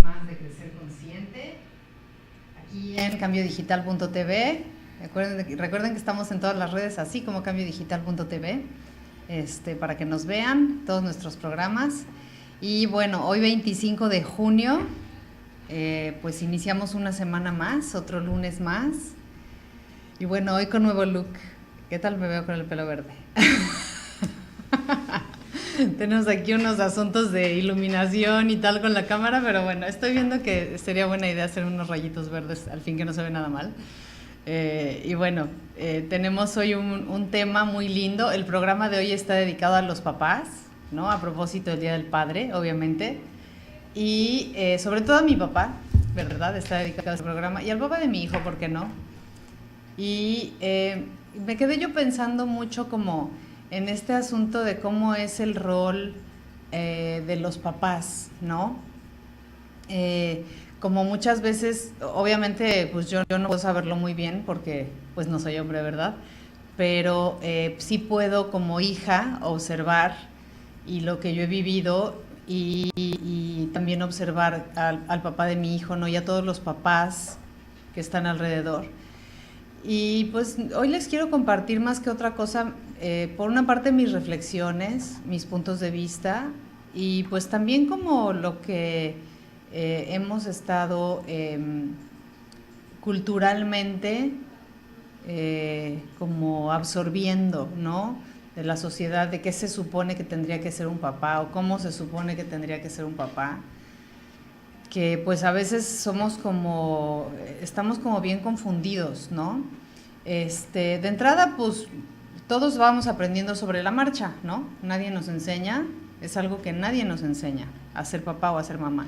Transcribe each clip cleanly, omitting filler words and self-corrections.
más de Crecer Consciente, aquí en cambiodigital.tv. Recuerden que estamos en todas las redes, así como cambiodigital.tv, para que nos vean todos nuestros programas. Y bueno, hoy 25 de junio, pues iniciamos una semana más, otro lunes más. Y bueno, hoy con nuevo look. ¿Qué tal me veo con el pelo verde? Tenemos aquí unos asuntos de iluminación y tal con la cámara, pero bueno, estoy viendo que sería buena idea hacer unos rayitos verdes, al fin que no se ve nada mal. Y bueno, tenemos hoy un tema muy lindo. El programa de hoy está dedicado a los papás, ¿no? A propósito del Día del Padre, obviamente. Y sobre todo a mi papá, ¿verdad? Está dedicado a ese programa. Y al papá de mi hijo, ¿por qué no? Y me quedé yo pensando mucho como en este asunto de cómo es el rol de los papás, ¿no? Como muchas veces, obviamente, pues yo no puedo saberlo muy bien porque pues no soy hombre, ¿verdad? Pero sí puedo como hija observar y lo que yo he vivido y también observar al papá de mi hijo, ¿no? Y a todos los papás que están alrededor. Y pues hoy les quiero compartir más que otra cosa, por una parte mis reflexiones, mis puntos de vista y pues también como lo que hemos estado culturalmente como absorbiendo, ¿no? De la sociedad, de qué se supone que tendría que ser un papá o cómo se supone que tendría que ser un papá. Que pues a veces estamos como bien confundidos, ¿no? De entrada, pues todos vamos aprendiendo sobre la marcha, ¿no? Nadie nos enseña, es algo que nadie nos enseña, a ser papá o a ser mamá.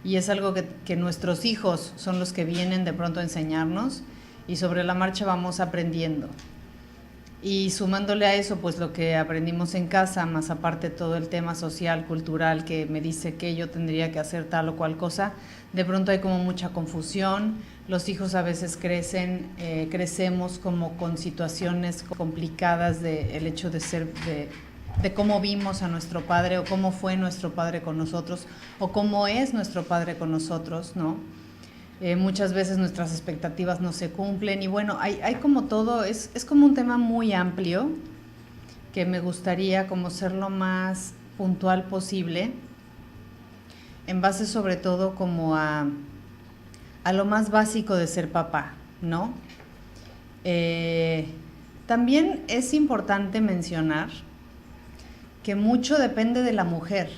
Y es algo que nuestros hijos son los que vienen de pronto a enseñarnos y sobre la marcha vamos aprendiendo. Y sumándole a eso, pues lo que aprendimos en casa, más aparte todo el tema social, cultural, que me dice que yo tendría que hacer tal o cual cosa, de pronto hay como mucha confusión. Los hijos a veces crecemos como con situaciones complicadas del hecho de ser, de cómo vimos a nuestro padre o cómo fue nuestro padre con nosotros o cómo es nuestro padre con nosotros, ¿no? Muchas veces nuestras expectativas no se cumplen y bueno, hay como todo, es como un tema muy amplio que me gustaría como ser lo más puntual posible en base sobre todo como a lo más básico de ser papá, ¿no? También es importante mencionar que mucho depende de la mujer.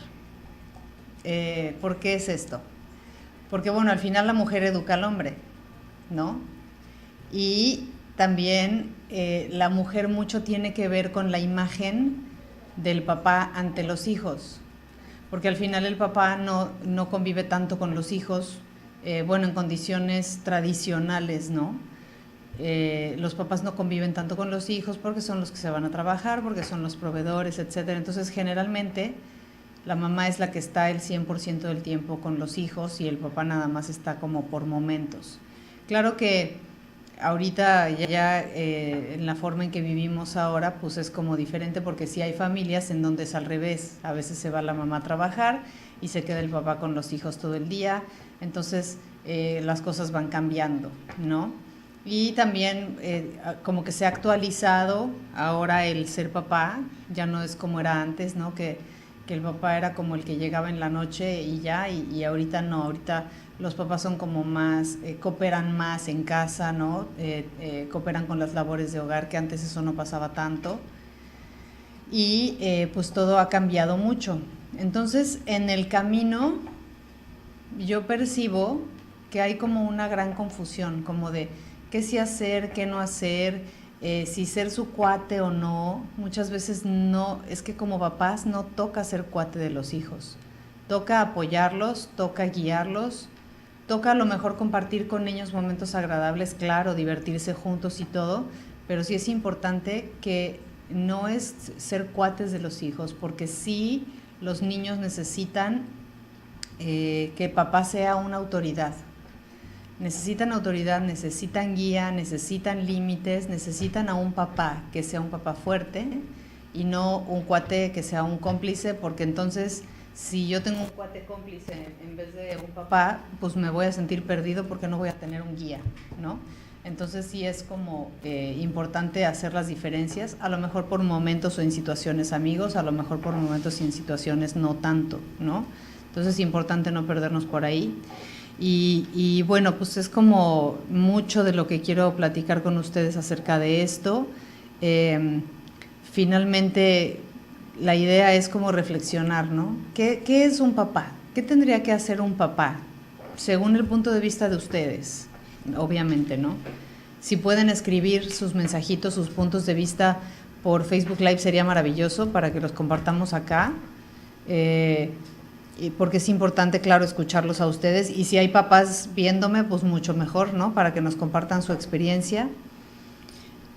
¿Por qué es esto? Porque bueno, al final la mujer educa al hombre, ¿no? Y también la mujer mucho tiene que ver con la imagen del papá ante los hijos, porque al final el papá no convive tanto con los hijos, bueno, en condiciones tradicionales, ¿no? Los papás no conviven tanto con los hijos porque son los que se van a trabajar, porque son los proveedores, etcétera. Entonces, generalmente la mamá es la que está el 100% del tiempo con los hijos y el papá nada más está como por momentos. Claro que ahorita ya en la forma en que vivimos ahora pues es como diferente porque sí hay familias en donde es al revés. A veces se va la mamá a trabajar y se queda el papá con los hijos todo el día. Entonces las cosas van cambiando, ¿no? Y también como que se ha actualizado ahora el ser papá, ya no es como era antes, ¿no? Que el papá era como el que llegaba en la noche y ya, y ahorita no, ahorita los papás son como más, cooperan más en casa, ¿no? Cooperan con las labores de hogar, que antes eso no pasaba tanto. Y pues todo ha cambiado mucho. Entonces, en el camino yo percibo que hay como una gran confusión, como de qué sí hacer, qué no hacer, si ser su cuate o no. Muchas veces no, es que como papás no toca ser cuate de los hijos, toca apoyarlos, toca guiarlos, toca a lo mejor compartir con ellos momentos agradables, claro, divertirse juntos y todo, pero sí es importante que no es ser cuates de los hijos, porque sí los niños necesitan que papá sea una autoridad. Necesitan autoridad, necesitan guía, necesitan límites, necesitan a un papá que sea un papá fuerte y no un cuate que sea un cómplice, porque entonces si yo tengo un cuate cómplice en vez de un papá, pues me voy a sentir perdido porque no voy a tener un guía, ¿no? Entonces sí es como importante hacer las diferencias, a lo mejor por momentos o en situaciones amigos, a lo mejor por momentos y en situaciones no tanto, ¿no? Entonces es importante no perdernos por ahí. Y bueno, pues es como mucho de lo que quiero platicar con ustedes acerca de esto. Finalmente, la idea es como reflexionar, ¿no? ¿Qué es un papá? ¿Qué tendría que hacer un papá? Según el punto de vista de ustedes, obviamente, ¿no? Si pueden escribir sus mensajitos, sus puntos de vista por Facebook Live sería maravilloso para que los compartamos acá. Porque es importante, claro, escucharlos a ustedes. Y si hay papás viéndome, pues mucho mejor, ¿no? Para que nos compartan su experiencia.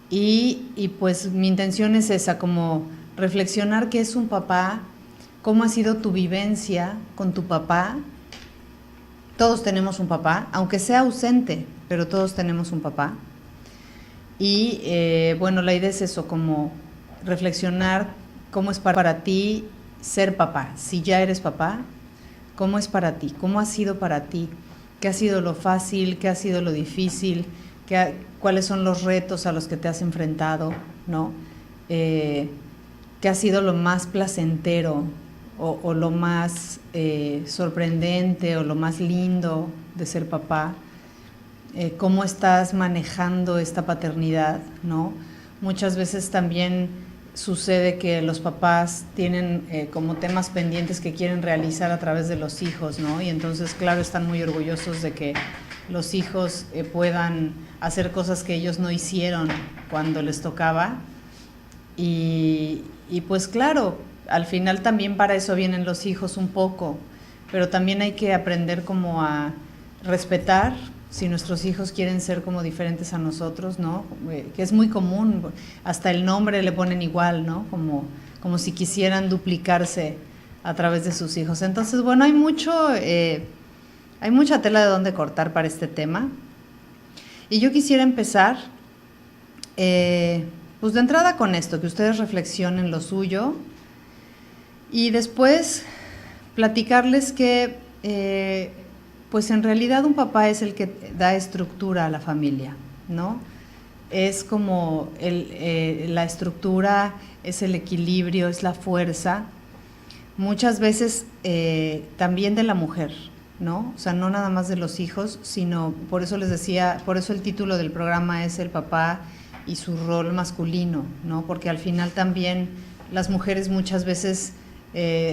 Y pues mi intención es esa, como reflexionar qué es un papá, cómo ha sido tu vivencia con tu papá. Todos tenemos un papá, aunque sea ausente, pero todos tenemos un papá. Y bueno, la idea es eso, como reflexionar cómo es para ti ser papá. Si ya eres papá, ¿cómo es para ti? ¿Cómo ha sido para ti? ¿Qué ha sido lo fácil? ¿Qué ha sido lo difícil? ¿Cuáles son los retos a los que te has enfrentado? ¿No? ¿Qué ha sido lo más placentero o lo más sorprendente o lo más lindo de ser papá? ¿Cómo estás manejando esta paternidad? ¿No? Muchas veces también sucede que los papás tienen como temas pendientes que quieren realizar a través de los hijos, ¿no? Y entonces, claro, están muy orgullosos de que los hijos puedan hacer cosas que ellos no hicieron cuando les tocaba. Y pues claro, al final también para eso vienen los hijos un poco, pero también hay que aprender como a respetar si nuestros hijos quieren ser como diferentes a nosotros, ¿no? Que es muy común, hasta el nombre le ponen igual, ¿no? Como si quisieran duplicarse a través de sus hijos. Entonces, bueno, hay mucha tela de dónde cortar para este tema. Y yo quisiera empezar, pues de entrada con esto, que ustedes reflexionen lo suyo y después platicarles que pues en realidad un papá es el que da estructura a la familia, ¿no? Es como la estructura, es el equilibrio, es la fuerza, muchas veces también de la mujer, ¿no? O sea, no nada más de los hijos, sino, por eso les decía, por eso el título del programa es el papá y su rol masculino, ¿no? Porque al final también las mujeres muchas veces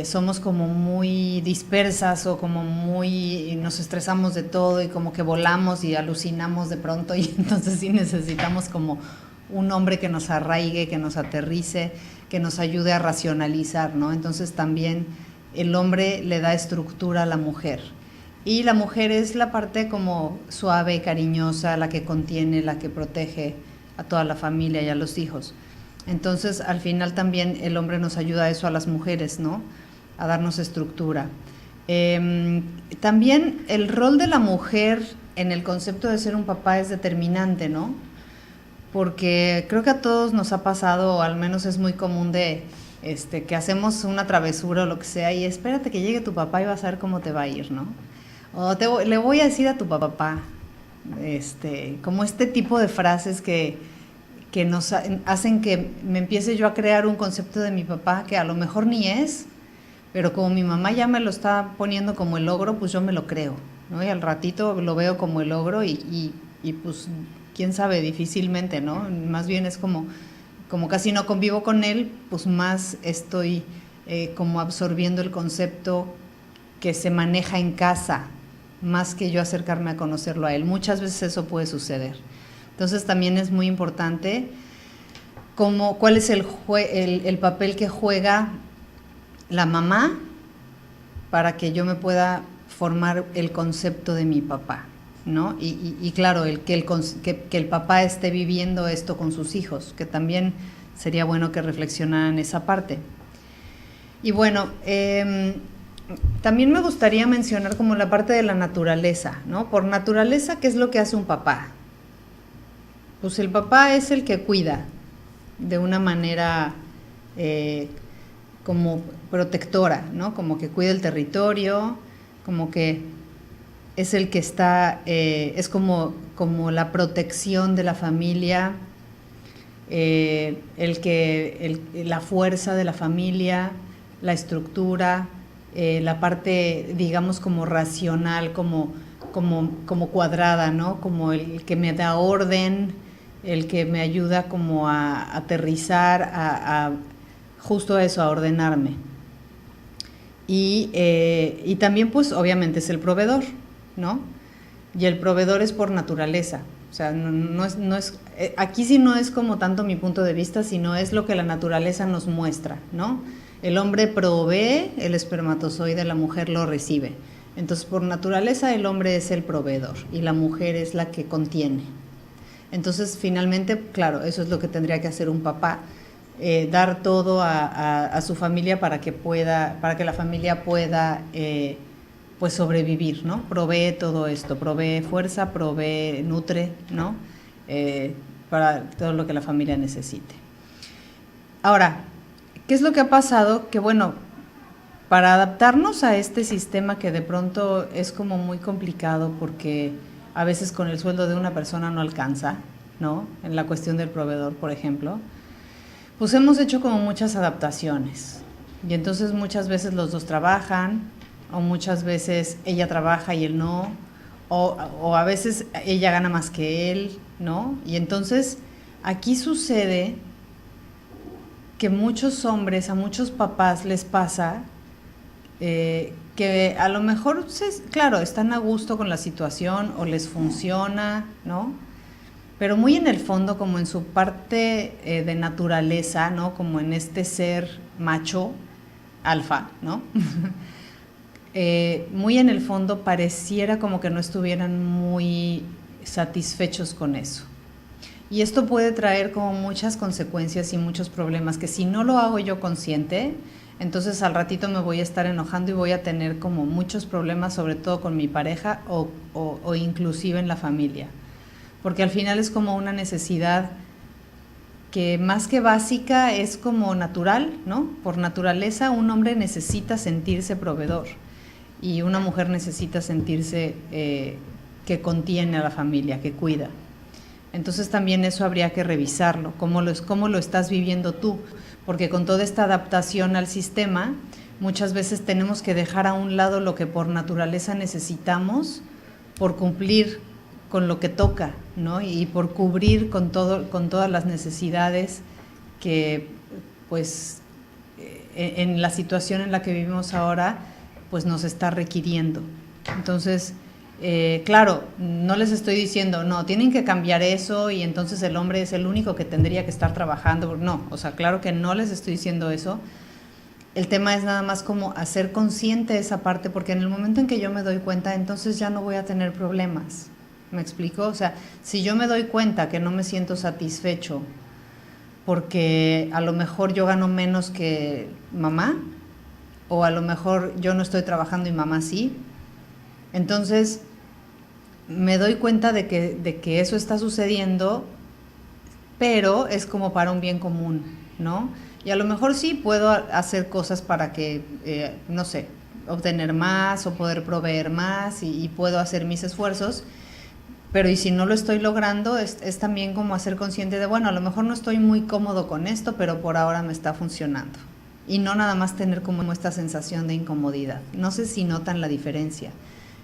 somos como muy dispersas o como nos estresamos de todo y como que volamos y alucinamos de pronto y entonces sí necesitamos como un hombre que nos arraigue, que nos aterrice, que nos ayude a racionalizar, ¿no? Entonces también el hombre le da estructura a la mujer y la mujer es la parte como suave, cariñosa, la que contiene, la que protege a toda la familia y a los hijos. Entonces, al final también el hombre nos ayuda a eso a las mujeres, ¿no? A darnos estructura. También el rol de la mujer en el concepto de ser un papá es determinante, ¿no? Porque creo que a todos nos ha pasado, o al menos es muy común que hacemos una travesura o lo que sea y espérate que llegue tu papá y vas a ver cómo te va a ir, ¿no? O le voy a decir a tu papá, como este tipo de frases que nos hacen que me empiece yo a crear un concepto de mi papá que a lo mejor ni es, pero como mi mamá ya me lo está poniendo como el ogro, pues yo me lo creo, ¿no? Y al ratito lo veo como el ogro y pues quién sabe, difícilmente, ¿no? Más bien es como casi no convivo con él, pues más estoy como absorbiendo el concepto que se maneja en casa, más que yo acercarme a conocerlo a él. Muchas veces eso puede suceder. Entonces también es muy importante cuál es el papel que juega la mamá para que yo me pueda formar el concepto de mi papá, ¿no? Y claro, que el papá esté viviendo esto con sus hijos, que también sería bueno que reflexionaran esa parte. Y bueno, también me gustaría mencionar como la parte de la naturaleza, ¿no? Por naturaleza, ¿qué es lo que hace un papá? Pues el papá es el que cuida de una manera como protectora, ¿no? Como que cuida el territorio, como que es el que está, es como la protección de la familia, la fuerza de la familia, la estructura, la parte, digamos, como racional, como cuadrada, ¿no? Como el que me da orden, el que me ayuda como a aterrizar, justo a eso, a ordenarme. Y también, pues, obviamente es el proveedor, ¿no? Y el proveedor es por naturaleza. O sea, aquí sí no es como tanto mi punto de vista, sino es lo que la naturaleza nos muestra, ¿no? El hombre provee, el espermatozoide, la mujer lo recibe. Entonces, por naturaleza, el hombre es el proveedor y la mujer es la que contiene. Entonces, finalmente, claro, eso es lo que tendría que hacer un papá, dar todo a su familia para que la familia pueda pues sobrevivir, ¿no? Provee todo esto, provee fuerza, provee, nutre, ¿no? Para todo lo que la familia necesite. Ahora, ¿qué es lo que ha pasado? Que bueno, para adaptarnos a este sistema que de pronto es como muy complicado porque a veces con el sueldo de una persona no alcanza, ¿no? En la cuestión del proveedor, por ejemplo, pues hemos hecho como muchas adaptaciones. Y entonces muchas veces los dos trabajan, o muchas veces ella trabaja y él no, o a veces ella gana más que él, ¿no? Y entonces aquí sucede que muchos hombres, a muchos papás les pasa que a lo mejor, claro, están a gusto con la situación o les funciona, ¿no? Pero muy en el fondo, como en su parte de naturaleza, ¿no? Como en este ser macho, alfa, ¿no? Muy en el fondo pareciera como que no estuvieran muy satisfechos con eso. Y esto puede traer como muchas consecuencias y muchos problemas que si no lo hago yo consciente, entonces al ratito me voy a estar enojando y voy a tener como muchos problemas, sobre todo con mi pareja o inclusive en la familia. Porque al final es como una necesidad que más que básica es como natural, ¿no? Por naturaleza un hombre necesita sentirse proveedor y una mujer necesita sentirse que contiene a la familia, que cuida. Entonces también eso habría que revisarlo, cómo lo estás viviendo tú, porque con toda esta adaptación al sistema, muchas veces tenemos que dejar a un lado lo que por naturaleza necesitamos por cumplir con lo que toca, ¿no? Y por cubrir con todas las necesidades que, pues, en la situación en la que vivimos ahora, pues nos está requiriendo. Entonces, claro, no les estoy diciendo, no, tienen que cambiar eso y entonces el hombre es el único que tendría que estar trabajando. No, o sea, claro que no les estoy diciendo eso. El tema es nada más como hacer consciente esa parte, porque en el momento en que yo me doy cuenta, entonces ya no voy a tener problemas. ¿Me explico? O sea, si yo me doy cuenta que no me siento satisfecho porque a lo mejor yo gano menos que mamá, o a lo mejor yo no estoy trabajando y mamá sí, entonces me doy cuenta de que eso está sucediendo, pero es como para un bien común, ¿no? Y a lo mejor sí puedo hacer cosas para que, no sé, obtener más o poder proveer más y puedo hacer mis esfuerzos, pero y si no lo estoy logrando, es también como hacer consciente de, bueno, a lo mejor no estoy muy cómodo con esto, pero por ahora me está funcionando. Y no nada más tener como esta sensación de incomodidad. No sé si notan la diferencia.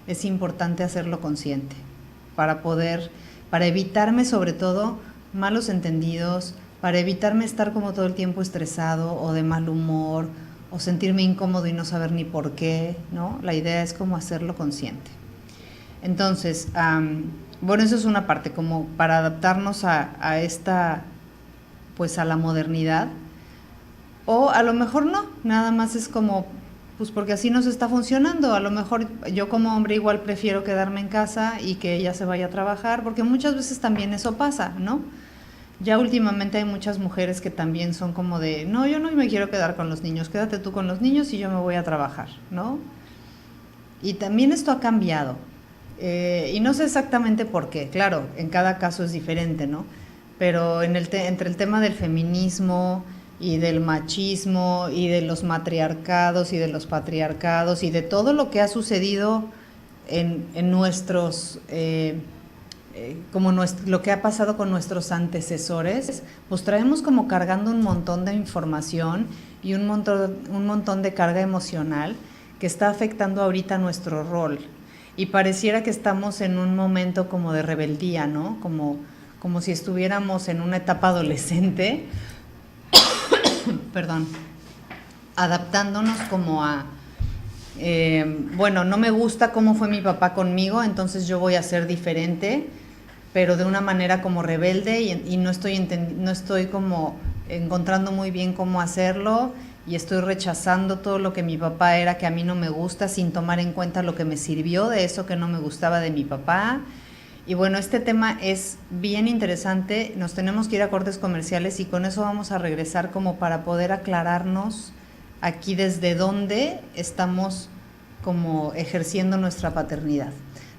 Es importante hacerlo consciente para evitarme sobre todo malos entendidos, para evitarme estar como todo el tiempo estresado o de mal humor o sentirme incómodo y no saber ni por qué, ¿no? La idea es como hacerlo consciente. Entonces, bueno, eso es una parte, como para adaptarnos a esta, pues a la modernidad. O a lo mejor no, nada más es como, pues porque así nos está funcionando. A lo mejor yo como hombre igual prefiero quedarme en casa y que ella se vaya a trabajar, porque muchas veces también eso pasa, ¿no? Ya últimamente hay muchas mujeres que también son como de, no, yo no me quiero quedar con los niños, quédate tú con los niños y yo me voy a trabajar, ¿no? Y también esto ha cambiado. Y no sé exactamente por qué, claro, en cada caso es diferente, ¿no? Pero entre el tema del feminismo, y del machismo y de los matriarcados y de los patriarcados y de todo lo que ha sucedido en nuestros, lo que ha pasado con nuestros antecesores, pues traemos como cargando un montón de información y un montón de carga emocional que está afectando ahorita nuestro rol. Y pareciera que estamos en un momento como de rebeldía, ¿no? Como si estuviéramos en una etapa adolescente, perdón, adaptándonos como a, bueno, no me gusta cómo fue mi papá conmigo, entonces yo voy a ser diferente, pero de una manera como rebelde y no estoy como encontrando muy bien cómo hacerlo y estoy rechazando todo lo que mi papá era, que a mí no me gusta, sin tomar en cuenta lo que me sirvió de eso que no me gustaba de mi papá. Y bueno, este tema es bien interesante, nos tenemos que ir a cortes comerciales y con eso vamos a regresar como para poder aclararnos aquí desde dónde estamos como ejerciendo nuestra paternidad.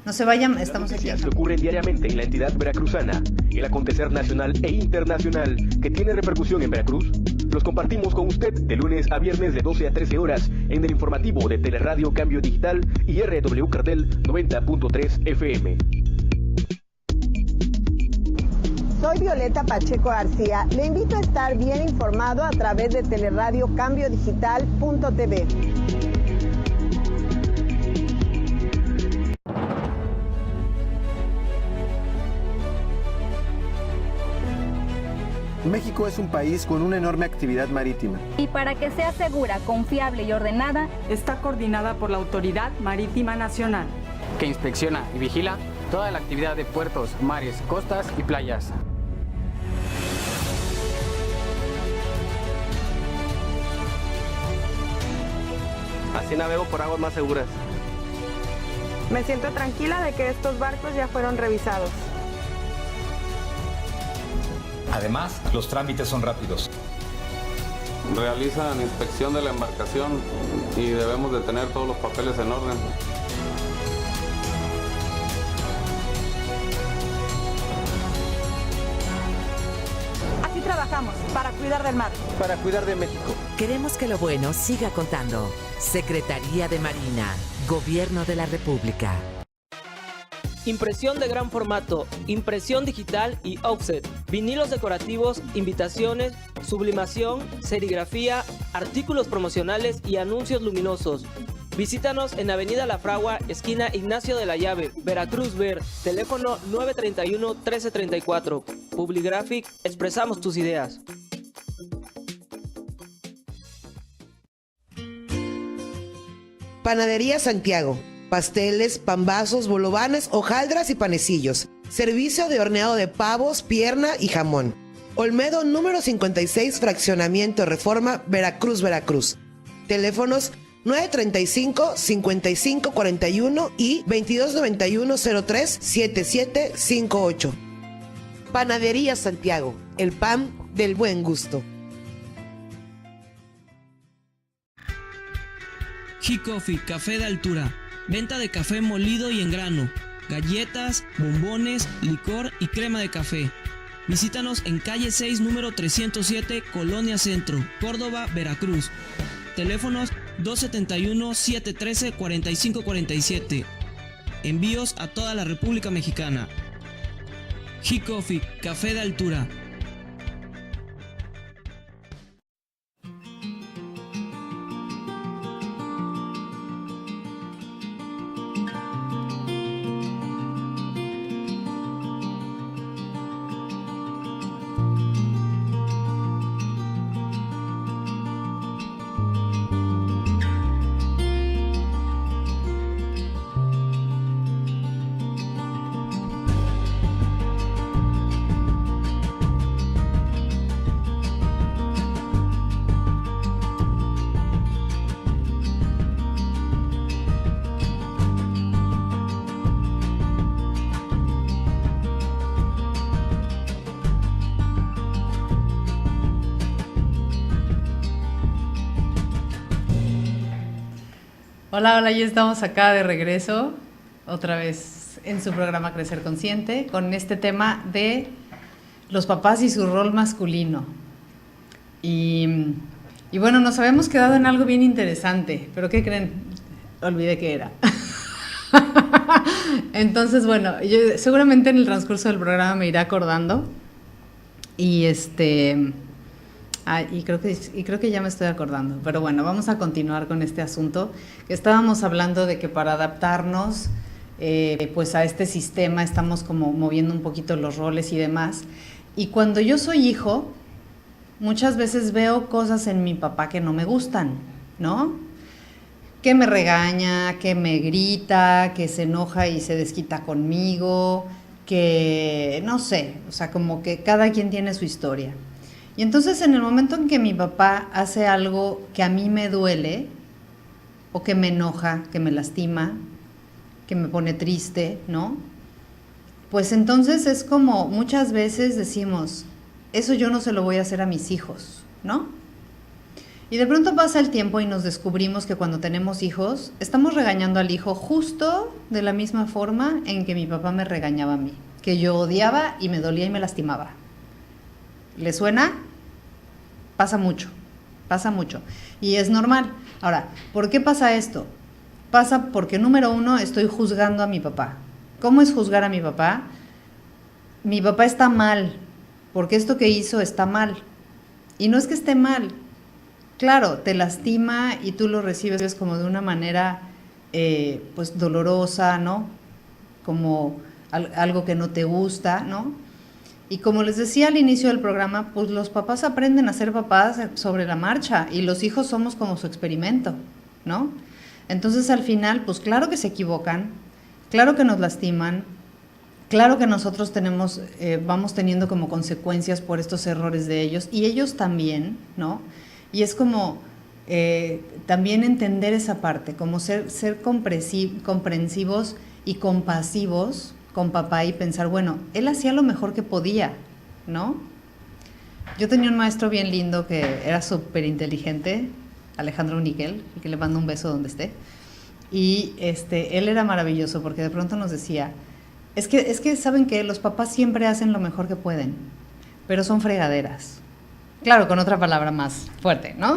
No se vayan, estamos aquí. Las noticias que ocurren diariamente en la entidad veracruzana, el acontecer nacional e internacional que tiene repercusión en Veracruz, los compartimos con usted de lunes a viernes de 12 a 13 horas en el informativo de Teleradio Cambio Digital y RW Cardel 90.3 FM. Soy Violeta Pacheco García. Le invito a estar bien informado a través de Teleradio Cambio Digital.tv. México es un país con una enorme actividad marítima. Y para que sea segura, confiable y ordenada, está coordinada por la Autoridad Marítima Nacional, que inspecciona y vigila toda la actividad de puertos, mares, costas y playas. Así navego por aguas más seguras. Me siento tranquila de que estos barcos ya fueron revisados. Además, los trámites son rápidos. Realizan inspección de la embarcación y debemos de tener todos los papeles en orden. Así trabajamos, para cuidar del mar. Para cuidar de México. Queremos que lo bueno siga contando. Secretaría de Marina, Gobierno de la República. Impresión de gran formato, impresión digital y offset, vinilos decorativos, invitaciones, sublimación, serigrafía, artículos promocionales y anuncios luminosos. Visítanos en Avenida La Fragua, esquina Ignacio de la Llave, Veracruz Ver, teléfono 931-1334. Publigraphic, expresamos tus ideas. Panadería Santiago. Pasteles, pambazos, bolovanes, hojaldras y panecillos. Servicio de horneado de pavos, pierna y jamón. Olmedo número 56, Fraccionamiento Reforma, Veracruz, Veracruz. Teléfonos 935-5541 y 2291-03-7758. Panadería Santiago, el pan del buen gusto. G-Coffee, café de altura. Venta de café molido y en grano, galletas, bombones, licor y crema de café. Visítanos en calle 6, número 307, Colonia Centro, Córdoba, Veracruz. Teléfonos 271-713-4547. Envíos a toda la República Mexicana. G-Coffee, café de altura. Hola, hola, ya estamos acá de regreso, otra vez en su programa Crecer Consciente, con este tema de los papás y su rol masculino. Y bueno, nos habíamos quedado en algo bien interesante, pero ¿qué creen? Olvidé qué era. Entonces, bueno, yo seguramente en el transcurso del programa me iré acordando y creo que ya me estoy acordando, pero bueno, vamos a continuar con este asunto. Estábamos hablando de que para adaptarnos pues a este sistema estamos como moviendo un poquito los roles y demás. Y cuando yo soy hijo, muchas veces veo cosas en mi papá que no me gustan, ¿no? Que me regaña, que me grita, que se enoja y se desquita conmigo, que no sé, o sea, como que cada quien tiene su historia. Y entonces en el momento en que mi papá hace algo que a mí me duele, o que me enoja, que me lastima, que me pone triste, ¿no? Pues entonces es como muchas veces decimos, eso yo no se lo voy a hacer a mis hijos, ¿no? Y de pronto pasa el tiempo y nos descubrimos que cuando tenemos hijos, estamos regañando al hijo justo de la misma forma en que mi papá me regañaba a mí, que yo odiaba y me dolía y me lastimaba. ¿Le suena? Pasa mucho. Y es normal. Ahora, ¿por qué pasa esto? Pasa porque, número uno, estoy juzgando a mi papá. ¿Cómo es juzgar a mi papá? Mi papá está mal, porque esto que hizo está mal. Y no es que esté mal. Claro, te lastima y tú lo recibes como de una manera pues dolorosa, ¿no? Como algo que no te gusta, ¿no? Y como les decía al inicio del programa, pues los papás aprenden a ser papás sobre la marcha y los hijos somos como su experimento, ¿no? Entonces al final, pues claro que se equivocan, claro que nos lastiman, claro que nosotros vamos teniendo como consecuencias por estos errores de ellos y ellos también, ¿no? Y es como también entender esa parte, como ser comprensivos y compasivos con papá y pensar, bueno, él hacía lo mejor que podía, ¿no? Yo tenía un maestro bien lindo que era súper inteligente, Alejandro Níquel, que le mando un beso donde esté, y él era maravilloso porque de pronto nos decía, es que saben que los papás siempre hacen lo mejor que pueden, pero son fregaderas. Claro, con otra palabra más fuerte, ¿no?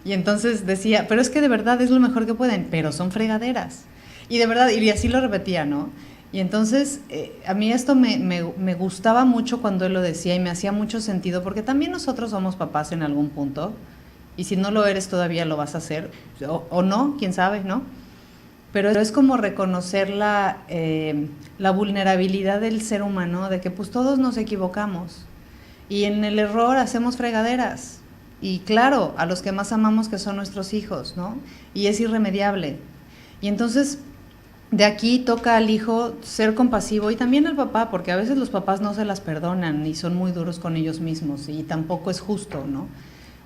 Y entonces decía, pero es que de verdad es lo mejor que pueden, pero son fregaderas. Y de verdad, y así lo repetía, ¿no? Y entonces a mí esto me gustaba mucho cuando él lo decía y me hacía mucho sentido, porque también nosotros somos papás en algún punto, y si no lo eres todavía lo vas a hacer, o no, quién sabe, ¿no? Pero es como reconocer la vulnerabilidad del ser humano, de que pues todos nos equivocamos, y en el error hacemos fregaderas, y claro, a los que más amamos que son nuestros hijos, ¿no? Y es irremediable. Y entonces de aquí toca al hijo ser compasivo y también al papá, porque a veces los papás no se las perdonan y son muy duros con ellos mismos y tampoco es justo, ¿no?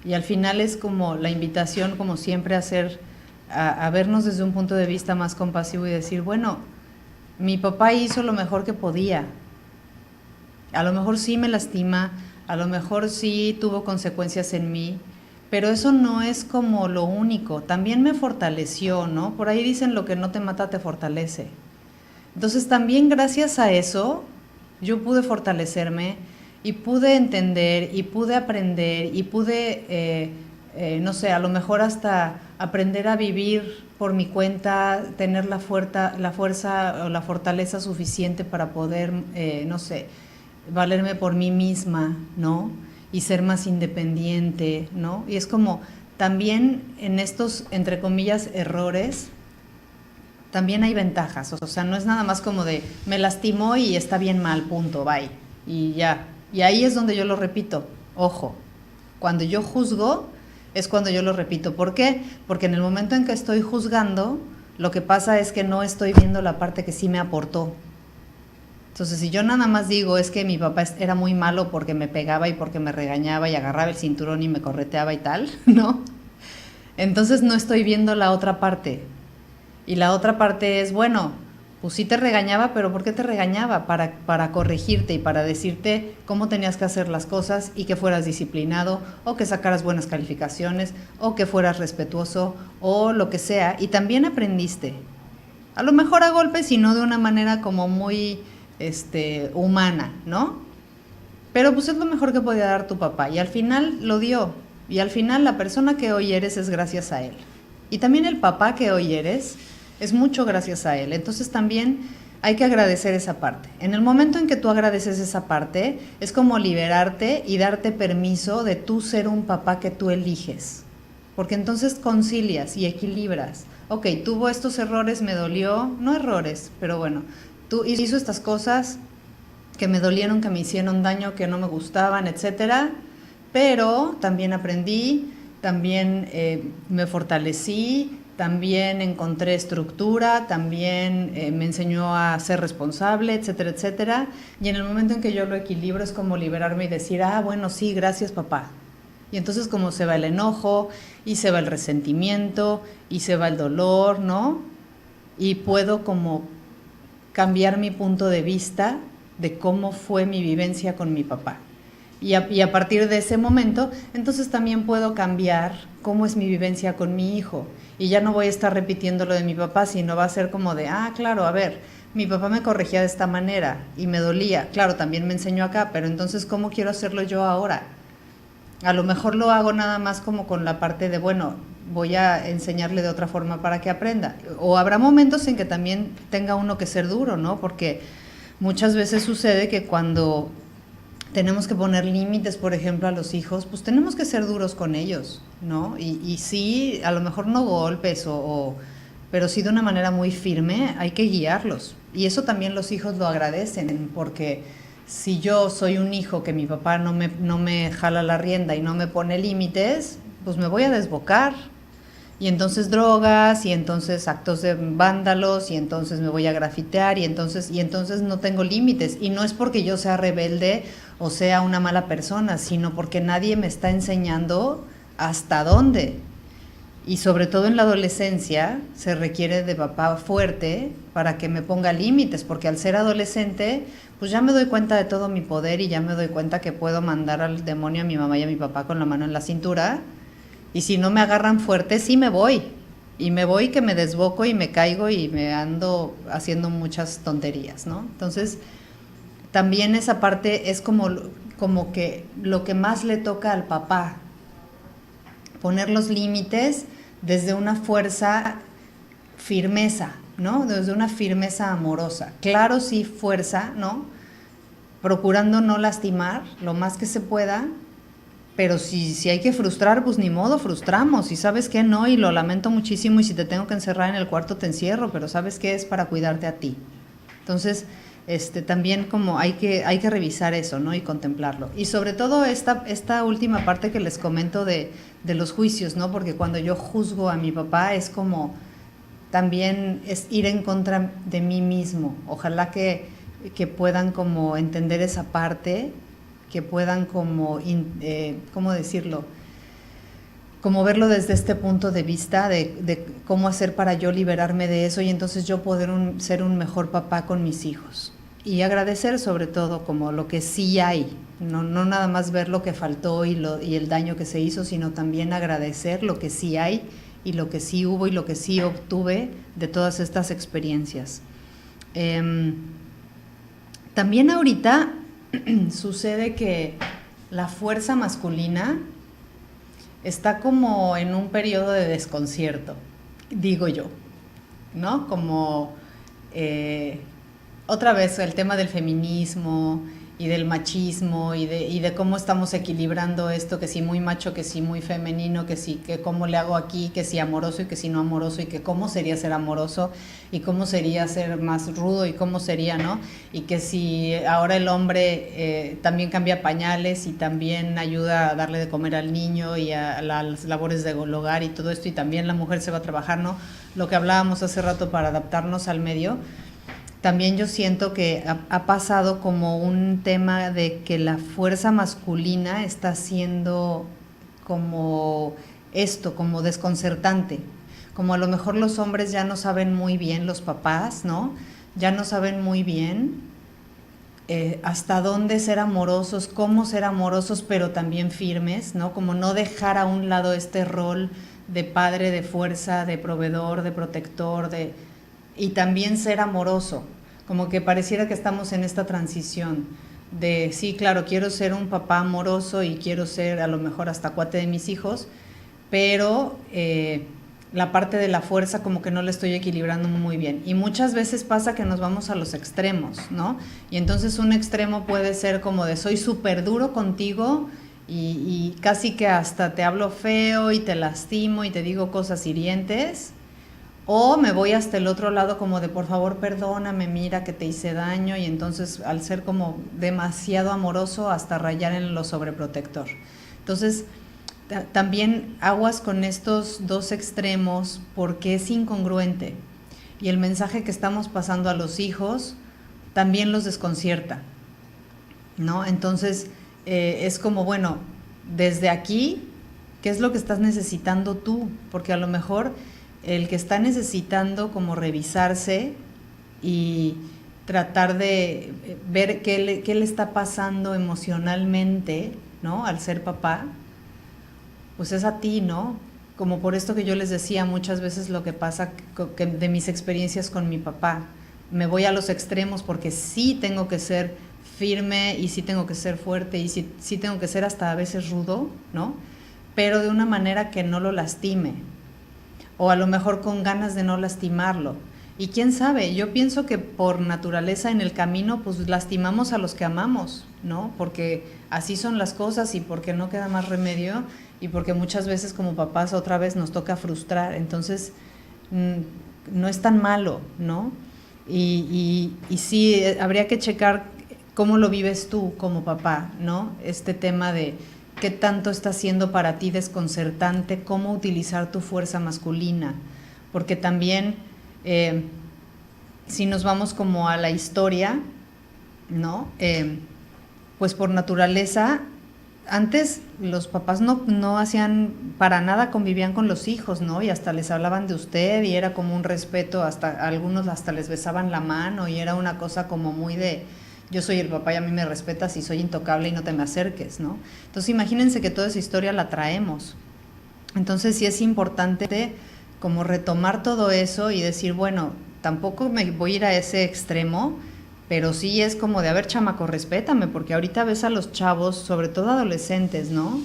Y al final es como la invitación, como siempre, a vernos desde un punto de vista más compasivo y decir, bueno, mi papá hizo lo mejor que podía. A lo mejor sí me lastima, a lo mejor sí tuvo consecuencias en mí, pero eso no es como lo único, también me fortaleció, ¿no? Por ahí dicen lo que no te mata te fortalece. Entonces también gracias a eso yo pude fortalecerme y pude entender y pude aprender y pude, no sé, a lo mejor hasta aprender a vivir por mi cuenta, tener la fuerza o la fortaleza suficiente para poder, no sé, valerme por mí misma, ¿no? Y ser más independiente, ¿no? Y es como también en estos, entre comillas, errores, también hay ventajas. O sea, no es nada más como de me lastimó y está bien mal, punto, bye. Y ya. Y ahí es donde yo lo repito. Ojo, cuando yo juzgo es cuando yo lo repito. ¿Por qué? Porque en el momento en que estoy juzgando, lo que pasa es que no estoy viendo la parte que sí me aportó. Entonces, si yo nada más digo es que mi papá era muy malo porque me pegaba y porque me regañaba y agarraba el cinturón y me correteaba y tal, ¿no? Entonces no estoy viendo la otra parte. Y la otra parte es, bueno, pues sí te regañaba, pero ¿por qué te regañaba? Para corregirte y para decirte cómo tenías que hacer las cosas y que fueras disciplinado o que sacaras buenas calificaciones o que fueras respetuoso o lo que sea. Y también aprendiste. A lo mejor a golpes y no de una manera como muy humana, ¿no? pero pues es lo mejor que podía dar tu papá, y al final lo dio, y al final la persona que hoy eres es gracias a él, y también el papá que hoy eres es mucho gracias a él. Entonces también hay que agradecer esa parte. En el momento en que tú agradeces esa parte, es como liberarte y darte permiso de tú ser un papá que tú eliges, porque entonces concilias y equilibras. Ok, tuvo estos errores, me dolió, no errores, pero bueno, tú hizo estas cosas que me dolieron, que me hicieron daño, que no me gustaban, etcétera, pero también aprendí, también me fortalecí, también encontré estructura, también me enseñó a ser responsable, etcétera, etcétera, y en el momento en que yo lo equilibro es como liberarme y decir, bueno, sí, gracias papá. Y entonces como se va el enojo, y se va el resentimiento, y se va el dolor, ¿no? Y puedo como cambiar mi punto de vista de cómo fue mi vivencia con mi papá. Y a partir de ese momento, entonces también puedo cambiar cómo es mi vivencia con mi hijo. Y ya no voy a estar repitiendo lo de mi papá, sino va a ser como de, claro, a ver, mi papá me corregía de esta manera y me dolía. Claro, también me enseñó acá, pero entonces, ¿cómo quiero hacerlo yo ahora? A lo mejor lo hago nada más como con la parte de, bueno, voy a enseñarle de otra forma para que aprenda. O habrá momentos en que también tenga uno que ser duro, ¿no? Porque muchas veces sucede que cuando tenemos que poner límites, por ejemplo, a los hijos, pues tenemos que ser duros con ellos, ¿no? Y sí, a lo mejor no golpes, pero sí de una manera muy firme, hay que guiarlos. Y eso también los hijos lo agradecen, porque si yo soy un hijo que mi papá no me jala la rienda y no me pone límites, pues me voy a desbocar. Y entonces drogas, y entonces actos de vándalos, y entonces me voy a grafitear, y entonces no tengo límites. Y no es porque yo sea rebelde o sea una mala persona, sino porque nadie me está enseñando hasta dónde. Y sobre todo en la adolescencia se requiere de papá fuerte para que me ponga límites, porque al ser adolescente, pues ya me doy cuenta de todo mi poder y ya me doy cuenta que puedo mandar al demonio a mi mamá y a mi papá con la mano en la cintura. Y si no me agarran fuerte, sí me voy. Y me voy que me desboco y me caigo y me ando haciendo muchas tonterías, ¿no? Entonces, también esa parte es como que lo que más le toca al papá. Poner los límites desde una fuerza, firmeza, ¿no? Desde una firmeza amorosa. Claro, sí, fuerza, ¿no? Procurando no lastimar lo más que se pueda. Pero si hay que frustrar, pues ni modo, frustramos, y sabes qué, no, y lo lamento muchísimo, y si te tengo que encerrar en el cuarto te encierro, pero sabes qué, es para cuidarte a ti. Entonces, también como hay que revisar eso, ¿no? Y contemplarlo. Y sobre todo esta última parte que les comento de los juicios, ¿no? Porque cuando yo juzgo a mi papá es como también es ir en contra de mí mismo. Ojalá que puedan como entender esa parte, que puedan como, ¿cómo decirlo? Como verlo desde este punto de vista de cómo hacer para yo liberarme de eso y entonces yo poder ser un mejor papá con mis hijos. Y agradecer sobre todo como lo que sí hay, no nada más ver lo que faltó y el daño que se hizo, sino también agradecer lo que sí hay y lo que sí hubo y lo que sí obtuve de todas estas experiencias. También ahorita sucede que la fuerza masculina está como en un periodo de desconcierto, digo yo, ¿no? Como otra vez el tema del feminismo y del machismo y de cómo estamos equilibrando esto, que si muy macho, que si muy femenino, que si que cómo le hago aquí, que si amoroso y que si no amoroso, y que cómo sería ser amoroso y cómo sería ser más rudo y cómo sería, ¿no? Y que si ahora el hombre también cambia pañales y también ayuda a darle de comer al niño y a las labores del hogar y todo esto, y también la mujer se va a trabajar, ¿no? Lo que hablábamos hace rato para adaptarnos al medio. También yo siento que ha pasado como un tema de que la fuerza masculina está siendo como esto, como desconcertante. Como a lo mejor los hombres ya no saben muy bien, los papás, ¿no? Ya no saben muy bien hasta dónde ser amorosos, cómo ser amorosos, pero también firmes, ¿no? Como no dejar a un lado este rol de padre, de fuerza, de proveedor, de protector, y también ser amoroso, como que pareciera que estamos en esta transición sí, claro, quiero ser un papá amoroso y quiero ser a lo mejor hasta cuate de mis hijos, pero la parte de la fuerza como que no la estoy equilibrando muy bien. Y muchas veces pasa que nos vamos a los extremos, ¿no? Y entonces un extremo puede ser como de soy súper duro contigo y casi que hasta te hablo feo y te lastimo y te digo cosas hirientes, o me voy hasta el otro lado como de por favor perdóname, mira que te hice daño, y entonces al ser como demasiado amoroso hasta rayar en lo sobreprotector. Entonces también aguas con estos dos extremos porque es incongruente y el mensaje que estamos pasando a los hijos también los desconcierta, ¿no? Entonces es como, bueno, desde aquí, ¿qué es lo que estás necesitando tú? Porque a lo mejor el que está necesitando como revisarse y tratar de ver qué le está pasando emocionalmente, ¿no? Al ser papá, pues es a ti, ¿no? Como por esto que yo les decía muchas veces lo que pasa que de mis experiencias con mi papá. Me voy a los extremos porque sí tengo que ser firme y sí tengo que ser fuerte y sí tengo que ser hasta a veces rudo, ¿no? Pero de una manera que no lo lastime. O a lo mejor con ganas de no lastimarlo. Y quién sabe, yo pienso que por naturaleza en el camino pues lastimamos a los que amamos, ¿no? Porque así son las cosas y porque no queda más remedio y porque muchas veces como papás otra vez nos toca frustrar. Entonces no es tan malo, ¿no? Y sí, habría que checar cómo lo vives tú como papá, ¿no? Este tema de qué tanto está siendo para ti desconcertante, cómo utilizar tu fuerza masculina, porque también si nos vamos como a la historia, ¿no? Pues por naturaleza, antes los papás no hacían para nada, convivían con los hijos, ¿no? Y hasta les hablaban de usted y era como un respeto, hasta algunos hasta les besaban la mano y era una cosa como muy de yo soy el papá y a mí me respetas y soy intocable y no te me acerques, ¿no? Entonces imagínense que toda esa historia la traemos. Entonces sí es importante como retomar todo eso y decir, bueno, tampoco me voy a ir a ese extremo, pero sí es como de, a ver, chamaco, respétame, porque ahorita ves a los chavos, sobre todo adolescentes, ¿no?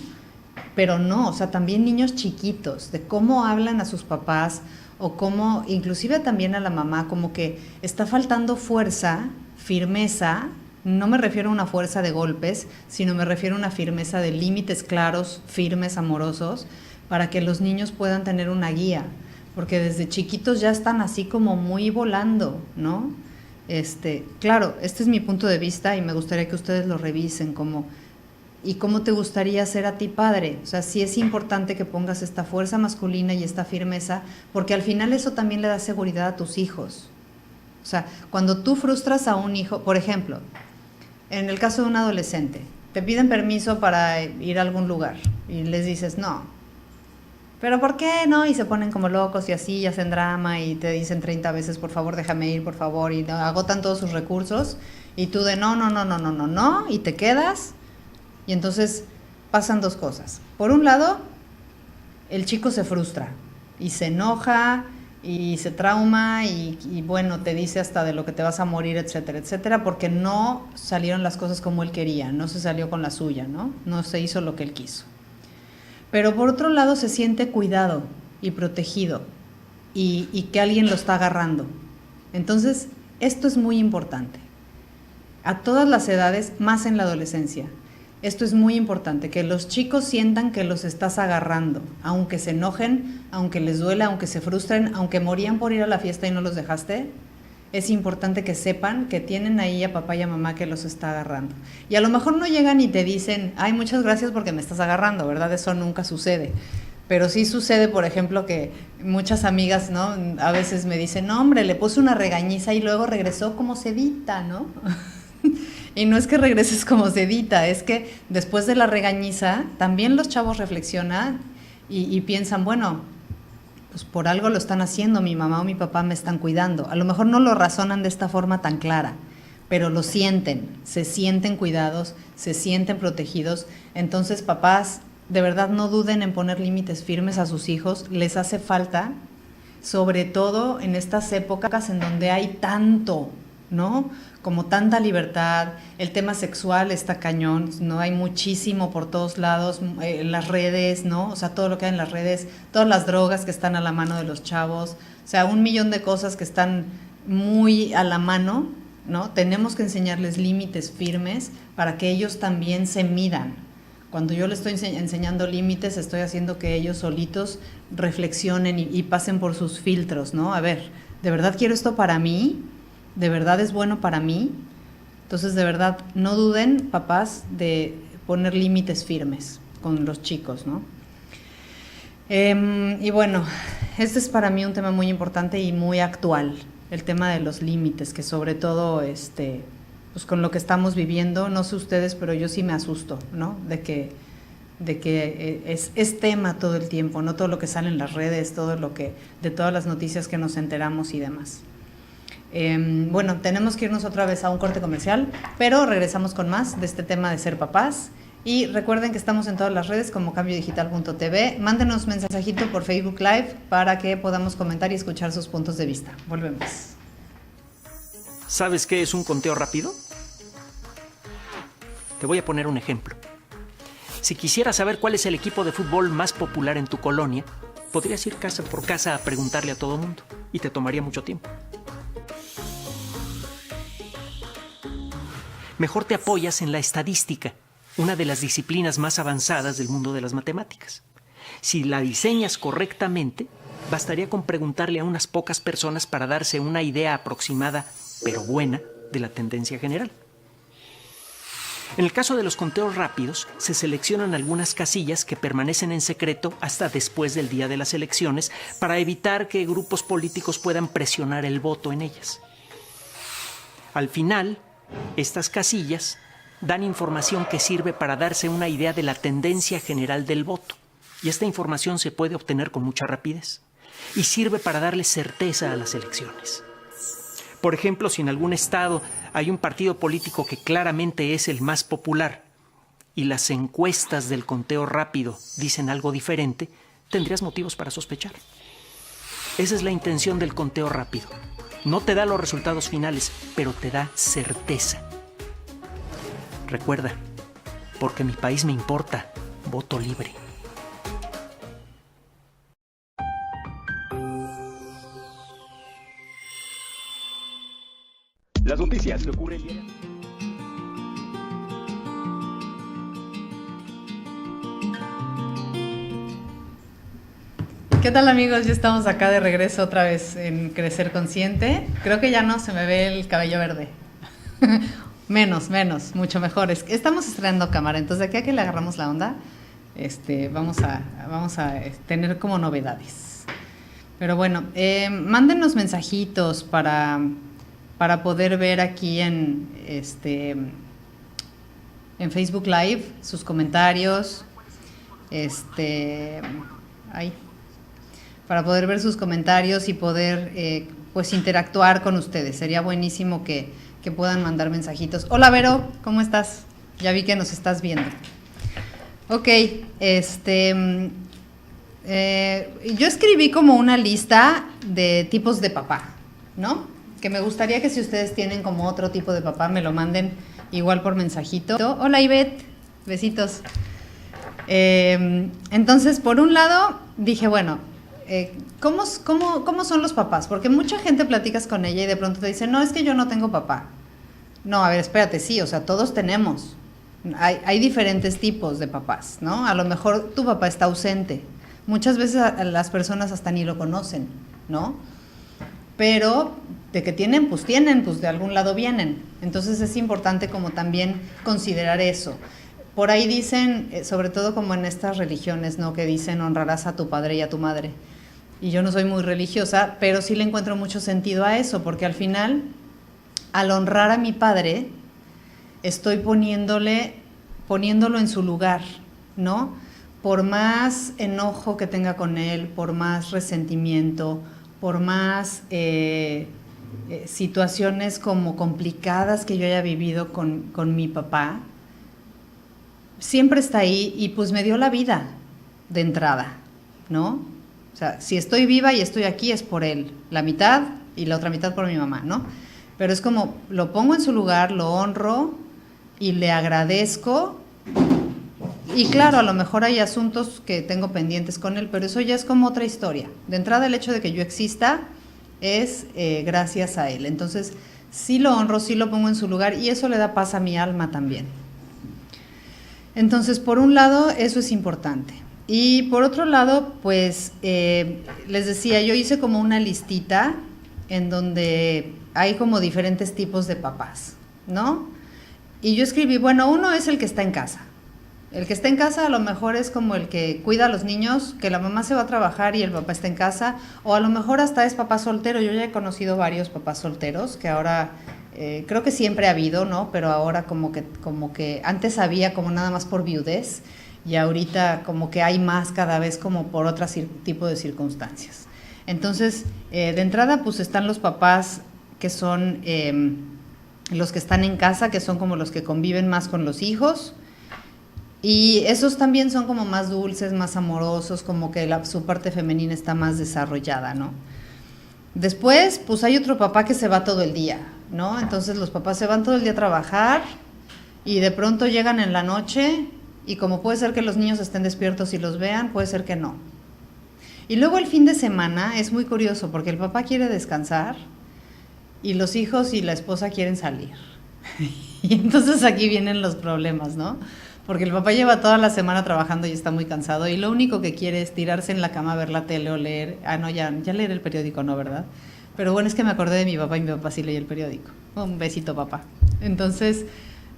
Pero no, o sea, también niños chiquitos, de cómo hablan a sus papás o cómo, inclusive también a la mamá, como que está faltando fuerza, firmeza. No me refiero a una fuerza de golpes, sino me refiero a una firmeza de límites claros, firmes, amorosos, para que los niños puedan tener una guía, porque desde chiquitos ya están así como muy volando, ¿no? Claro, este es mi punto de vista y me gustaría que ustedes lo revisen, ¿y cómo te gustaría ser a ti padre? O sea, sí es importante que pongas esta fuerza masculina y esta firmeza, porque al final eso también le da seguridad a tus hijos. O sea, cuando tú frustras a un hijo, por ejemplo, en el caso de un adolescente, te piden permiso para ir a algún lugar y les dices, no, ¿pero por qué no? Y se ponen como locos y así, y hacen drama y te dicen 30 veces, por favor, déjame ir, por favor, y agotan todos sus recursos y tú de no, y te quedas. Y entonces pasan dos cosas. Por un lado, el chico se frustra y se enoja y se trauma y bueno, te dice hasta de lo que te vas a morir, etcétera, etcétera, porque no salieron las cosas como él quería, no se salió con la suya, ¿no? No se hizo lo que él quiso. Pero por otro lado se siente cuidado y protegido y que alguien lo está agarrando. Entonces, esto es muy importante. A todas las edades, más en la adolescencia. Esto es muy importante, que los chicos sientan que los estás agarrando, aunque se enojen, aunque les duela, aunque se frustren, aunque morían por ir a la fiesta y no los dejaste. Es importante que sepan que tienen ahí a papá y a mamá que los está agarrando. Y a lo mejor no llegan y te dicen, ay, muchas gracias porque me estás agarrando, ¿verdad? Eso nunca sucede. Pero sí sucede, por ejemplo, que muchas amigas, ¿no? A veces me dicen, no, hombre, le puse una regañiza y luego regresó como sedita, ¿no? Y no es que regreses como sedita, es que después de la regañiza también los chavos reflexionan y piensan, bueno, pues por algo lo están haciendo, mi mamá o mi papá me están cuidando. A lo mejor no lo razonan de esta forma tan clara, pero lo sienten, se sienten cuidados, se sienten protegidos. Entonces, papás, de verdad no duden en poner límites firmes a sus hijos, les hace falta, sobre todo en estas épocas en donde hay tanto, ¿no? Como tanta libertad, el tema sexual está cañón, ¿no? Hay muchísimo por todos lados, las redes, ¿no? O sea, todo lo que hay en las redes, todas las drogas que están a la mano de los chavos, o sea, 1,000,000 de cosas que están muy a la mano, ¿no? Tenemos que enseñarles límites firmes para que ellos también se midan. Cuando yo les estoy enseñando límites, estoy haciendo que ellos solitos reflexionen y pasen por sus filtros, ¿no? A ver, ¿de verdad quiero esto para mí? ¿De verdad es bueno para mí? Entonces, de verdad, no duden, papás, de poner límites firmes con los chicos, ¿no? Y bueno, este es para mí un tema muy importante y muy actual, el tema de los límites, que sobre todo, pues con lo que estamos viviendo, no sé ustedes, pero yo sí me asusto, ¿no? De que es tema todo el tiempo, no todo lo que sale en las redes, de todas las noticias que nos enteramos y demás. Bueno, tenemos que irnos otra vez a un corte comercial, pero regresamos con más de este tema de ser papás. Y recuerden que estamos en todas las redes como cambiodigital.tv. Mándenos mensajito por Facebook Live para que podamos comentar y escuchar sus puntos de vista. Volvemos. ¿Sabes qué es un conteo rápido? Te voy a poner un ejemplo. Si quisieras saber cuál es el equipo de fútbol más popular en tu colonia, podrías ir casa por casa a preguntarle a todo mundo y te tomaría mucho tiempo. Mejor te apoyas en la estadística, una de las disciplinas más avanzadas del mundo de las matemáticas. Si la diseñas correctamente, bastaría con preguntarle a unas pocas personas para darse una idea aproximada, pero buena, de la tendencia general. En el caso de los conteos rápidos, se seleccionan algunas casillas que permanecen en secreto hasta después del día de las elecciones para evitar que grupos políticos puedan presionar el voto en ellas. Al final, estas casillas dan información que sirve para darse una idea de la tendencia general del voto, y esta información se puede obtener con mucha rapidez y sirve para darle certeza a las elecciones. Por ejemplo, si en algún estado hay un partido político que claramente es el más popular y las encuestas del conteo rápido dicen algo diferente, tendrías motivos para sospechar. Esa es la intención del conteo rápido. No te da los resultados finales, pero te da certeza. Recuerda, porque mi país me importa, voto libre. Las noticias que ocurren día. ¿Qué tal, amigos? Ya estamos acá de regreso otra vez en Crecer Consciente. Creo que ya no se me ve el cabello verde. menos, mucho mejor. Estamos estrenando cámara, entonces de aquí a que le agarramos la onda, vamos a tener como novedades. Pero bueno, mándenos mensajitos para poder ver aquí en Facebook Live sus comentarios, para poder ver sus comentarios y poder pues interactuar con ustedes. Sería buenísimo que puedan mandar mensajitos. Hola, Vero, ¿cómo estás? Ya vi que nos estás viendo. Ok, yo escribí como una lista de tipos de papá, ¿no? Que me gustaría que si ustedes tienen como otro tipo de papá, me lo manden igual por mensajito. Hola, Ivette, besitos. Entonces, por un lado, dije, bueno, ¿cómo son los papás? Porque mucha gente platicas con ella y de pronto te dice, no, es que yo no tengo papá. No, a ver, espérate, sí, o sea, todos tenemos. Hay diferentes tipos de papás, ¿no? A lo mejor tu papá está ausente. Muchas veces las personas hasta ni lo conocen, ¿no? Pero de que tienen, pues de algún lado vienen. Entonces es importante como también considerar eso. Por ahí dicen, sobre todo como en estas religiones, ¿no? Que dicen honrarás a tu padre y a tu madre. Y yo no soy muy religiosa, pero sí le encuentro mucho sentido a eso, porque al final, al honrar a mi padre, estoy poniéndolo en su lugar, ¿no? Por más enojo que tenga con él, por más resentimiento, por más situaciones como complicadas que yo haya vivido con mi papá, siempre está ahí y pues me dio la vida de entrada, ¿no? O sea, si estoy viva y estoy aquí es por él, la mitad y la otra mitad por mi mamá, ¿no? pero es como, lo pongo en su lugar, lo honro y le agradezco. Y claro, a lo mejor hay asuntos que tengo pendientes con él, pero eso ya es como otra historia. De entrada, el hecho de que yo exista es gracias a él. Entonces, sí lo honro, sí lo pongo en su lugar y eso le da paz a mi alma también. Entonces, por un lado, eso es importante. Y por otro lado, pues, les decía, yo hice como una listita en donde hay como diferentes tipos de papás, ¿no? Y yo escribí, bueno, uno es el que está en casa. El que está en casa a lo mejor es como el que cuida a los niños, que la mamá se va a trabajar y el papá está en casa, o a lo mejor hasta es papá soltero. Yo ya he conocido varios papás solteros, que ahora creo que siempre ha habido, ¿no? Pero ahora como que antes había como nada más por viudez y ahorita como que hay más cada vez como por otro tipo de circunstancias. Entonces, de entrada pues están los papás que son los que están en casa, que son como los que conviven más con los hijos. Y esos también son como más dulces, más amorosos, como que su parte femenina está más desarrollada, ¿no? Después, pues hay otro papá que se va todo el día, ¿no? Entonces los papás se van todo el día a trabajar y de pronto llegan en la noche y como puede ser que los niños estén despiertos y los vean, puede ser que no. Y luego el fin de semana es muy curioso porque el papá quiere descansar y los hijos y la esposa quieren salir. Y entonces aquí vienen los problemas, ¿no? Porque el papá lleva toda la semana trabajando y está muy cansado y lo único que quiere es tirarse en la cama, ver la tele o leer. Ah, no, ya leer el periódico, ¿no, verdad? Pero bueno, es que me acordé de mi papá y mi papá sí leía el periódico. Un besito, papá. Entonces,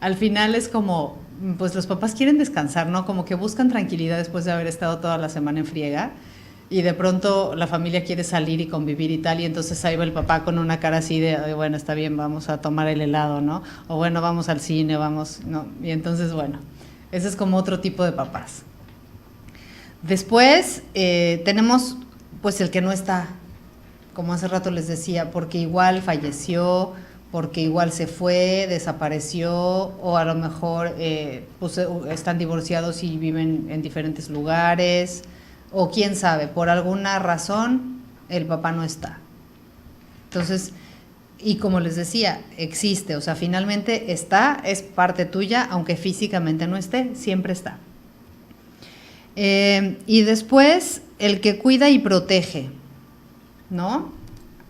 al final es como, pues los papás quieren descansar, ¿no? Como que buscan tranquilidad después de haber estado toda la semana en friega y de pronto la familia quiere salir y convivir y tal, y entonces ahí va el papá con una cara así de bueno, está bien, vamos a tomar el helado, ¿no? O bueno, vamos al cine, vamos, ¿no? Y entonces, bueno, ese es como otro tipo de papás. Después tenemos pues el que no está, como hace rato les decía, porque igual falleció, porque igual se fue, desapareció, o a lo mejor pues, están divorciados y viven en diferentes lugares, o quién sabe, por alguna razón el papá no está. Entonces, y como les decía, existe, o sea, finalmente está, es parte tuya, aunque físicamente no esté, siempre está. Y después, el que cuida y protege, ¿no?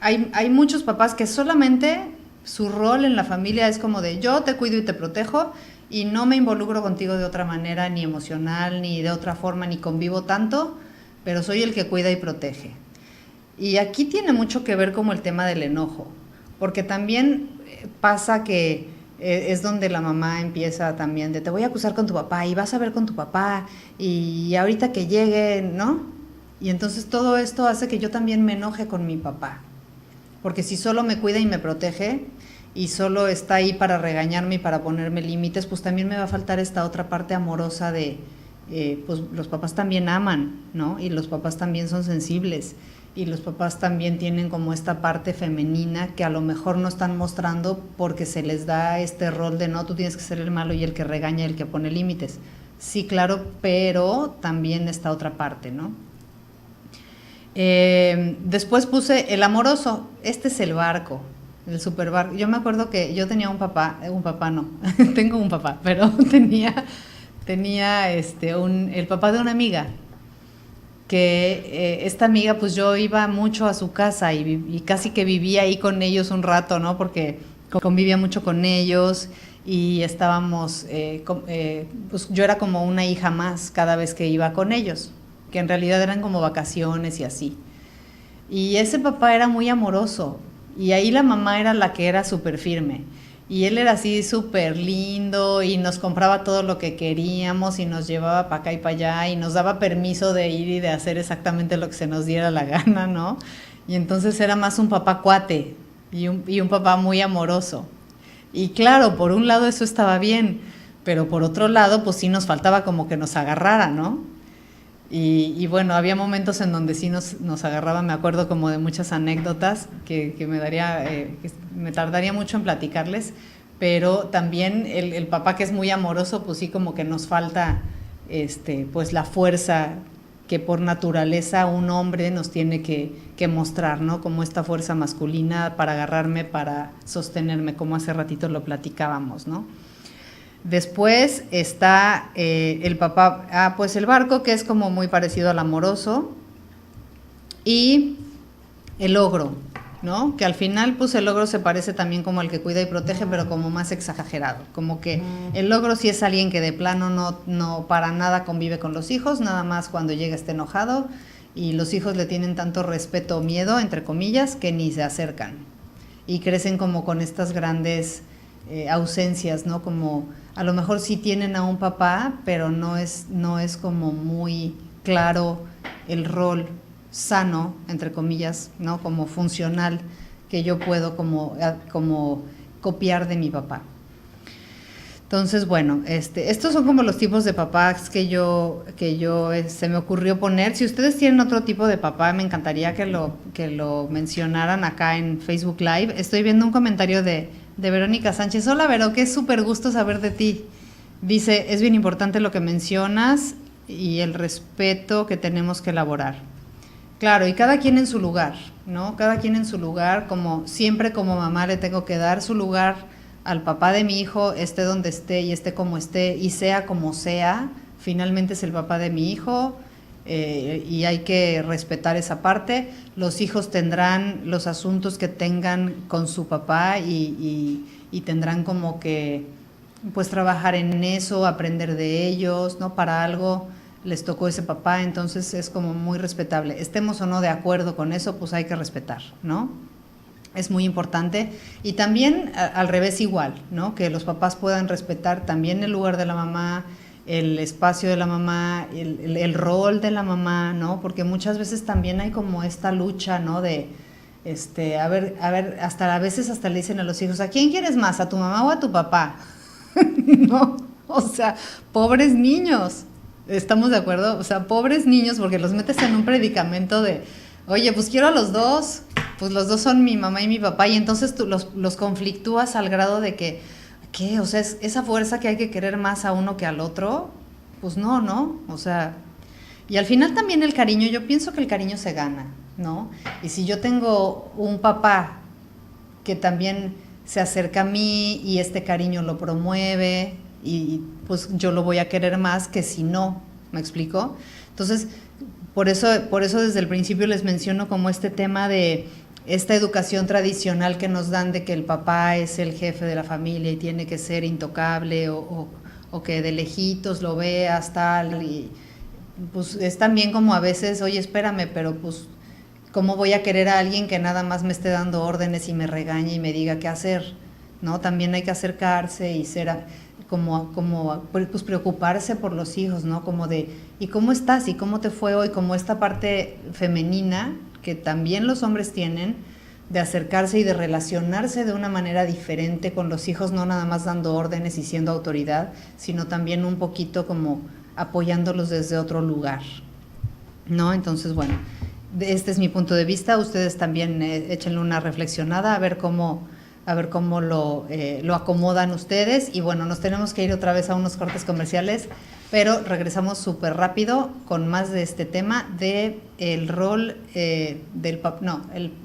Hay muchos papás que solamente su rol en la familia es como de yo te cuido y te protejo y no me involucro contigo de otra manera, ni emocional, ni de otra forma, ni convivo tanto, pero soy el que cuida y protege. Y aquí tiene mucho que ver como el tema del enojo, porque también pasa que es donde la mamá empieza también de te voy a acusar con tu papá y vas a ver con tu papá y ahorita que llegue, ¿no? Y entonces todo esto hace que yo también me enoje con mi papá, porque si solo me cuida y me protege y solo está ahí para regañarme y para ponerme límites, pues también me va a faltar esta otra parte amorosa de, pues los papás también aman, ¿no? Y los papás también son sensibles y los papás también tienen como esta parte femenina que a lo mejor no están mostrando porque se les da este rol de no, tú tienes que ser el malo y el que regaña, el que pone límites. Sí, claro, pero también esta otra parte, ¿no? Después puse el amoroso, este es el barco, el super barco. Yo me acuerdo que yo tenía un papá no, tengo un papá, pero tenía el papá de una amiga, que esta amiga pues yo iba mucho a su casa y casi que vivía ahí con ellos un rato, ¿no? Porque convivía mucho con ellos y estábamos, pues yo era como una hija más cada vez que iba con ellos, que en realidad eran como vacaciones y así. Y ese papá era muy amoroso y ahí la mamá era la que era súper firme. Y él era así súper lindo y nos compraba todo lo que queríamos y nos llevaba para acá y para allá y nos daba permiso de ir y de hacer exactamente lo que se nos diera la gana, ¿no? Y entonces era más un papá cuate y un papá muy amoroso. Y claro, por un lado eso estaba bien, pero por otro lado pues sí nos faltaba como que nos agarrara, ¿no? Y bueno, había momentos en donde sí nos agarraba, me acuerdo como de muchas anécdotas que me tardaría mucho en platicarles, pero también el papá que es muy amoroso, pues sí como que nos falta pues la fuerza por naturaleza un hombre nos tiene que mostrar, ¿no? Como esta fuerza masculina para agarrarme, para sostenerme, como hace ratito lo platicábamos, ¿no? Después está el papá, pues el barco, que es como muy parecido al amoroso, y el ogro, ¿no? Que al final, pues el ogro se parece también como al que cuida y protege, pero como más exagerado, como que el ogro sí es alguien que de plano no para nada convive con los hijos, nada más cuando llega está enojado, y los hijos le tienen tanto respeto o miedo, entre comillas, que ni se acercan, y crecen como con estas grandes ausencias, ¿no? Como a lo mejor sí tienen a un papá, pero no es como muy claro el rol sano, entre comillas, ¿no? Como funcional, que yo puedo como copiar de mi papá. Entonces, bueno, estos son como los tipos de papás que yo se me ocurrió poner. Si ustedes tienen otro tipo de papá, me encantaría que lo mencionaran acá en Facebook Live. Estoy viendo un comentario de Verónica Sánchez. Hola, Vero, qué súper gusto saber de ti. Dice, es bien importante lo que mencionas y el respeto que tenemos que elaborar. Claro, y cada quien en su lugar, ¿no? Cada quien en su lugar, como siempre como mamá le tengo que dar su lugar al papá de mi hijo, esté donde esté y esté como esté y sea como sea, finalmente es el papá de mi hijo, y hay que respetar esa parte. Los hijos tendrán los asuntos que tengan con su papá y tendrán como que pues trabajar en eso, aprender de ellos, ¿no? Para algo les tocó ese papá, entonces es como muy respetable. Estemos o no de acuerdo con eso, pues hay que respetar, ¿no? Es muy importante. Y también al revés igual, ¿no? Que los papás puedan respetar también el lugar de la mamá, el espacio de la mamá, el rol de la mamá, ¿no? Porque muchas veces también hay como esta lucha, ¿no? De, a ver, a veces hasta le dicen a los hijos, ¿a quién quieres más? ¿A tu mamá o a tu papá? No, o sea, pobres niños. ¿Estamos de acuerdo? O sea, pobres niños, porque los metes en un predicamento de, oye, pues quiero a los dos, pues los dos son mi mamá y mi papá, y entonces tú los conflictúas al grado de que, ¿qué? O sea, esa fuerza que hay que querer más a uno que al otro, pues no, o sea, y al final también el cariño, yo pienso que el cariño se gana, ¿no? Y si yo tengo un papá que también se acerca a mí y este cariño lo promueve, y pues yo lo voy a querer más que si no, ¿me explico? Entonces, por eso desde el principio les menciono como este tema de esta educación tradicional que nos dan de que el papá es el jefe de la familia y tiene que ser intocable o que de lejitos lo veas tal, y pues es también como a veces, oye, espérame, pero pues ¿cómo voy a querer a alguien que nada más me esté dando órdenes y me regañe y me diga qué hacer? ¿No? También hay que acercarse y ser pues preocuparse por los hijos, ¿no? Como de, ¿y cómo estás? ¿Y cómo te fue hoy? Como esta parte femenina que también los hombres tienen, de acercarse y de relacionarse de una manera diferente con los hijos, no nada más dando órdenes y siendo autoridad, sino también un poquito como apoyándolos desde otro lugar, ¿no? Entonces, bueno, este es mi punto de vista. Ustedes también échenle una reflexionada a ver cómo lo acomodan ustedes. Y bueno, nos tenemos que ir otra vez a unos cortes comerciales, pero regresamos súper rápido con más de este tema de el rol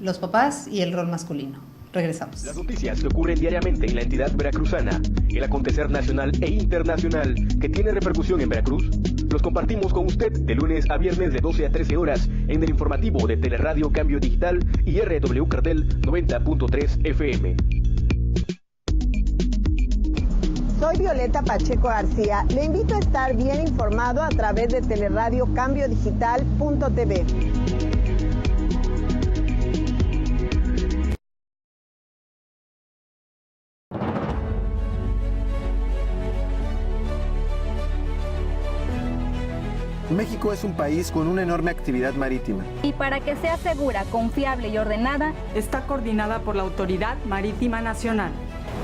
los papás y el rol masculino. Regresamos. Las noticias que ocurren diariamente en la entidad veracruzana, el acontecer nacional e internacional que tiene repercusión en Veracruz, los compartimos con usted de lunes a viernes de 12 a 13 horas en el informativo de Teleradio Cambio Digital y RW Cartel 90.3 FM. Soy Violeta Pacheco García. Le invito a estar bien informado a través de Teleradio Cambio Digital.tv. México es un país con una enorme actividad marítima. Y para que sea segura, confiable y ordenada, está coordinada por la Autoridad Marítima Nacional,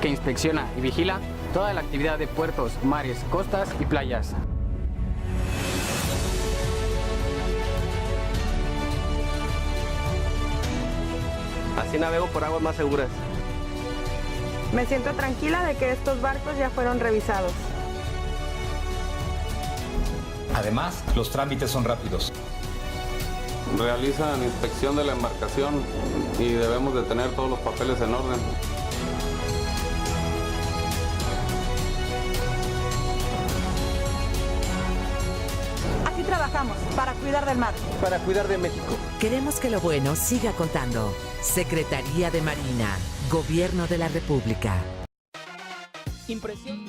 que inspecciona y vigila toda la actividad de puertos, mares, costas y playas. Así navego por aguas más seguras. Me siento tranquila de que estos barcos ya fueron revisados. Además, los trámites son rápidos. realizan inspección de la embarcación y debemos de tener todos los papeles en orden. Aquí trabajamos para cuidar del mar. Para cuidar de México. Queremos que lo bueno siga contando. Secretaría de Marina, Gobierno de la República. Impresión.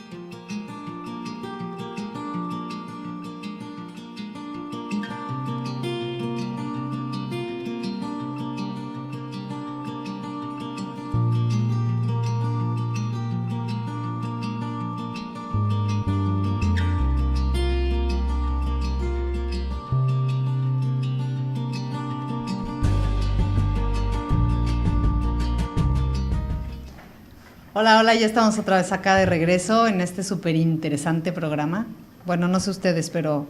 Hola, hola, ya estamos otra vez acá de regreso en este súper interesante programa. Bueno, no sé ustedes, pero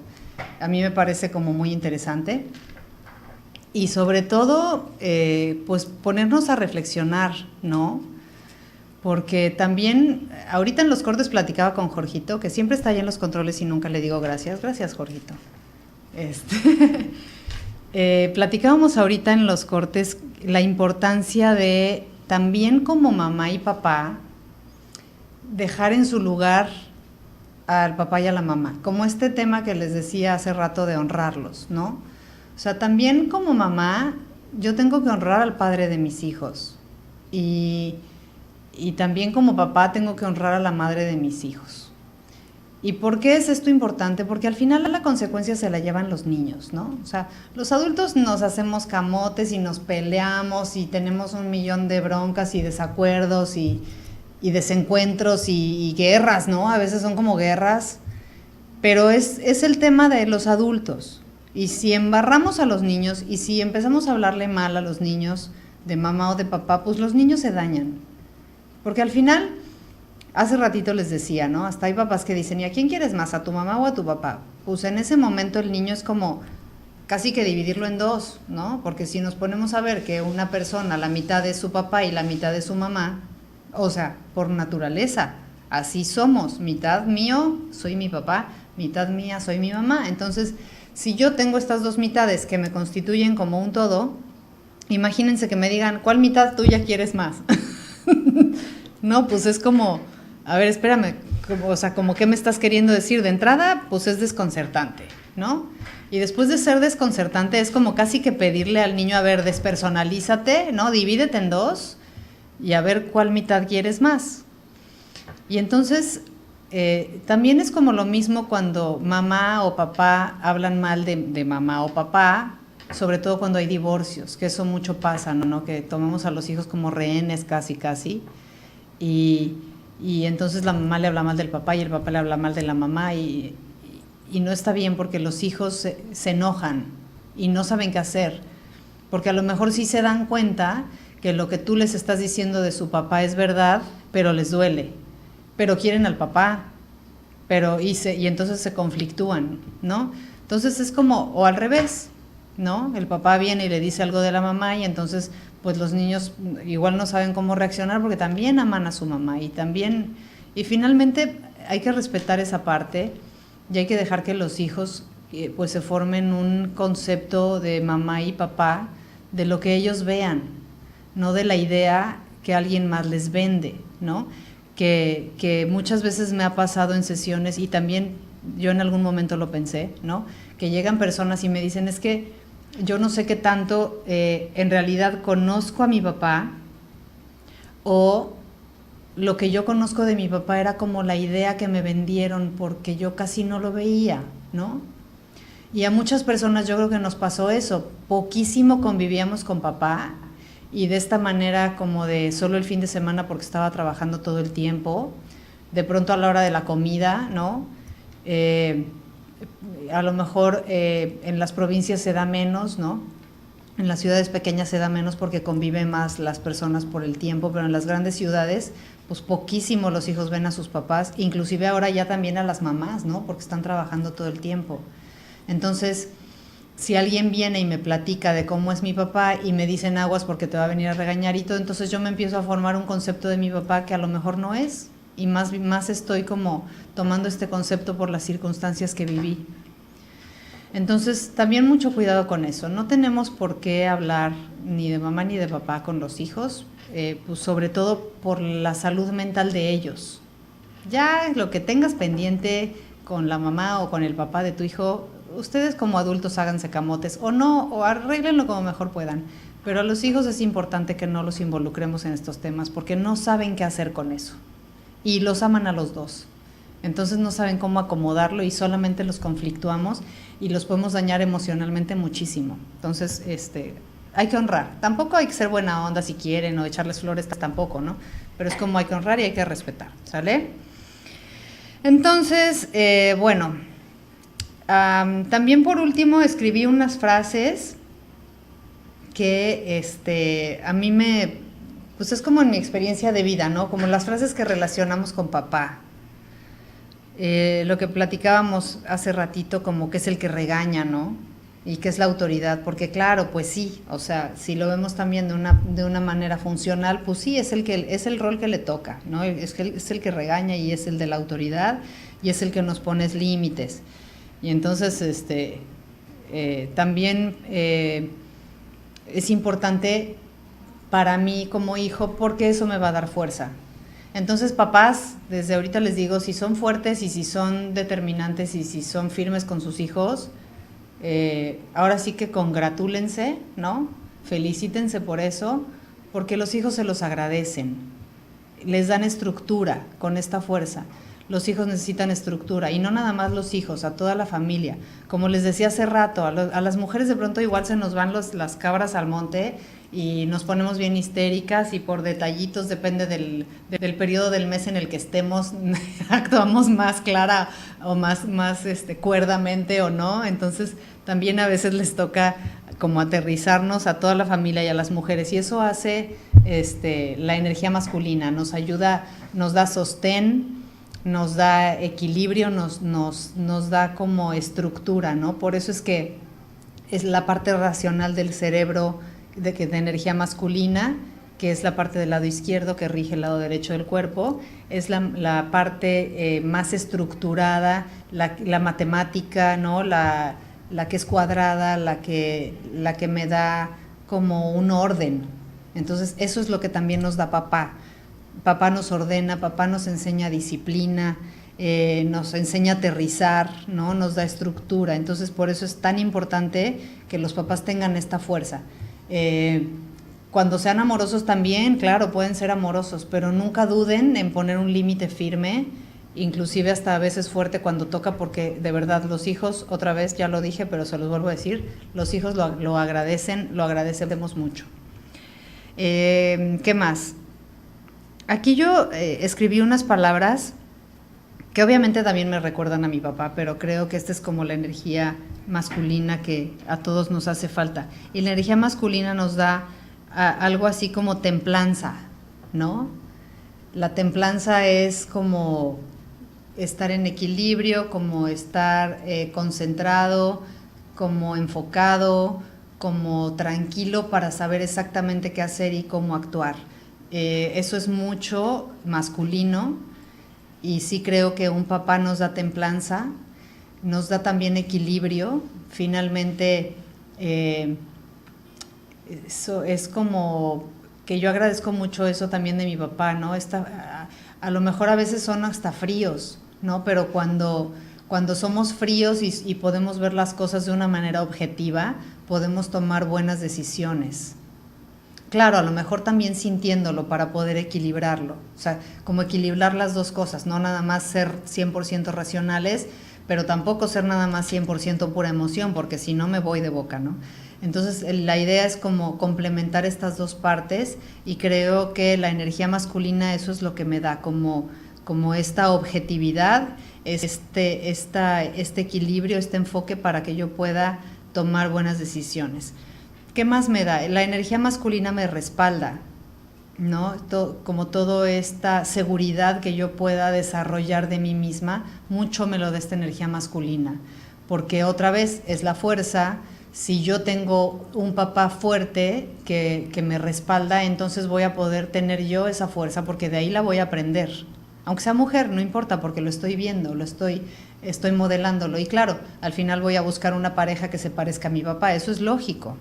a mí me parece como muy interesante. Y sobre todo, pues ponernos a reflexionar, ¿no? Porque también, ahorita en los cortes platicaba con Jorgito, que siempre está ahí en los controles y nunca le digo gracias. Gracias, Jorgito. Platicábamos ahorita en los cortes la importancia de también como mamá y papá dejar en su lugar al papá y a la mamá, como este tema que les decía hace rato de honrarlos, ¿no? O sea, también como mamá yo tengo que honrar al padre de mis hijos y también como papá tengo que honrar a la madre de mis hijos. ¿Y por qué es esto importante? Porque al final la consecuencia se la llevan los niños, ¿no? O sea, los adultos nos hacemos camotes y nos peleamos y tenemos 1,000,000 de broncas y desacuerdos y desencuentros y guerras, ¿no? A veces son como guerras, pero es el tema de los adultos. Y si embarramos a los niños y si empezamos a hablarle mal a los niños de mamá o de papá, pues los niños se dañan. Porque al final... Hace ratito les decía, ¿no? Hasta hay papás que dicen, ¿y a quién quieres más, a tu mamá o a tu papá? Pues en ese momento el niño es como casi que dividirlo en dos, ¿no? Porque si nos ponemos a ver que una persona, la mitad es su papá y la mitad es su mamá, o sea, por naturaleza, así somos, mitad mío, soy mi papá, mitad mía, soy mi mamá. Entonces, si yo tengo estas dos mitades que me constituyen como un todo, imagínense que me digan, ¿cuál mitad tuya quieres más? No, pues es como... A ver, espérame, o sea, como qué me estás queriendo decir de entrada, pues es desconcertante, ¿no? Y después de ser desconcertante es como casi que pedirle al niño, a ver, despersonalízate, ¿no? Divídete en dos y a ver cuál mitad quieres más. Y entonces también es como lo mismo cuando mamá o papá hablan mal de mamá o papá, sobre todo cuando hay divorcios, que eso mucho pasa, ¿no? Que tomamos a los hijos como rehenes casi, y entonces la mamá le habla mal del papá y el papá le habla mal de la mamá y no está bien porque los hijos se enojan y no saben qué hacer, porque a lo mejor sí se dan cuenta que lo que tú les estás diciendo de su papá es verdad, pero les duele, pero quieren al papá, y entonces se conflictúan, ¿no? Entonces es como, o al revés, ¿no? El papá viene y le dice algo de la mamá y entonces pues los niños igual no saben cómo reaccionar porque también aman a su mamá y finalmente hay que respetar esa parte y hay que dejar que los hijos pues se formen un concepto de mamá y papá de lo que ellos vean, no de la idea que alguien más les vende, ¿no? Que muchas veces me ha pasado en sesiones y también yo en algún momento lo pensé, ¿no? Que llegan personas y me dicen, es que yo no sé qué tanto en realidad conozco a mi papá, o lo que yo conozco de mi papá era como la idea que me vendieron porque yo casi no lo veía, ¿no? Y a muchas personas yo creo que nos pasó eso, poquísimo convivíamos con papá y de esta manera como de solo el fin de semana porque estaba trabajando todo el tiempo, de pronto a la hora de la comida, ¿no? A lo mejor en las provincias se da menos, ¿no? En las ciudades pequeñas se da menos porque conviven más las personas por el tiempo, pero en las grandes ciudades, pues poquísimo los hijos ven a sus papás, inclusive ahora ya también a las mamás, ¿no? Porque están trabajando todo el tiempo. Entonces, si alguien viene y me platica de cómo es mi papá y me dicen aguas porque te va a venir a regañar y todo, entonces yo me empiezo a formar un concepto de mi papá que a lo mejor no es, y más estoy como tomando este concepto por las circunstancias que viví. Entonces, también mucho cuidado con eso. No tenemos por qué hablar ni de mamá ni de papá con los hijos, pues sobre todo por la salud mental de ellos. Ya lo que tengas pendiente con la mamá o con el papá de tu hijo, ustedes como adultos háganse camotes o no, o arréglenlo como mejor puedan. Pero a los hijos es importante que no los involucremos en estos temas porque no saben qué hacer con eso. Y los aman a los dos. Entonces no saben cómo acomodarlo y solamente los conflictuamos y los podemos dañar emocionalmente muchísimo. Entonces, hay que honrar. Tampoco hay que ser buena onda si quieren o echarles flores tampoco, ¿no? Pero es como hay que honrar y hay que respetar, ¿sale? Entonces, bueno, también por último escribí unas frases que a mí pues es como en mi experiencia de vida, ¿no? Como las frases que relacionamos con papá. Lo que platicábamos hace ratito, como que es el que regaña, ¿no? Y que es la autoridad, porque claro, pues sí, o sea, si lo vemos también de una manera funcional, pues sí, es el rol que le toca, ¿no? Es el que regaña y es el de la autoridad y es el que nos pone límites. Y entonces, también es importante para mí como hijo porque eso me va a dar fuerza. Entonces, papás, desde ahorita les digo, si son fuertes y si son determinantes y si son firmes con sus hijos, ahora sí que congratúlense, ¿no? Felicítense por eso, porque los hijos se los agradecen, les dan estructura con esta fuerza. Los hijos necesitan estructura y no nada más los hijos, a toda la familia. Como les decía hace rato, a las mujeres de pronto igual se nos van las cabras al monte y nos ponemos bien histéricas y por detallitos, depende del periodo del mes en el que estemos, actuamos más clara o más cuerdamente o no. Entonces también a veces les toca como aterrizarnos a toda la familia y a las mujeres y eso hace la energía masculina, nos ayuda, nos da sostén, nos da equilibrio, nos da como estructura, ¿no? Por eso es que es la parte racional del cerebro de energía masculina, que es la parte del lado izquierdo que rige el lado derecho del cuerpo, es la parte más estructurada, la matemática, ¿no? La que es cuadrada, la que me da como un orden. Entonces eso es lo que también nos da papá. Papá nos ordena, papá nos enseña disciplina, nos enseña a aterrizar, ¿no? Nos da estructura. Entonces por eso es tan importante que los papás tengan esta fuerza. Cuando sean amorosos también, claro, pueden ser amorosos, pero nunca duden en poner un límite firme, inclusive hasta a veces fuerte cuando toca, porque de verdad los hijos, otra vez ya lo dije, pero se los vuelvo a decir, los hijos lo agradecen, lo agradecemos mucho. ¿Qué más? Aquí yo escribí unas palabras que obviamente también me recuerdan a mi papá, pero creo que esta es como la energía masculina que a todos nos hace falta. Y la energía masculina nos da algo así como templanza, ¿no? La templanza es como estar en equilibrio, como estar concentrado, como enfocado, como tranquilo para saber exactamente qué hacer y cómo actuar. Eso es mucho masculino y sí creo que un papá nos da templanza, nos da también equilibrio. Finalmente, eso es como que yo agradezco mucho eso también de mi papá, ¿no? A lo mejor a veces son hasta fríos, ¿no? Pero cuando somos fríos y podemos ver las cosas de una manera objetiva, podemos tomar buenas decisiones. Claro, a lo mejor también sintiéndolo para poder equilibrarlo, o sea, como equilibrar las dos cosas, no nada más ser 100% racionales, pero tampoco ser nada más 100% pura emoción, porque si no me voy de boca, ¿no? Entonces la idea es como complementar estas dos partes y creo que la energía masculina eso es lo que me da, como esta objetividad, este equilibrio, este enfoque para que yo pueda tomar buenas decisiones. ¿Qué más me da? La energía masculina me respalda, ¿no? Como toda esta seguridad que yo pueda desarrollar de mí misma, mucho me lo da esta energía masculina, porque otra vez es la fuerza. Si yo tengo un papá fuerte que me respalda, entonces voy a poder tener yo esa fuerza, porque de ahí la voy a aprender. Aunque sea mujer, no importa, porque lo estoy viendo, lo estoy estoy modelándolo. Y claro, al final voy a buscar una pareja que se parezca a mi papá, eso es lógico.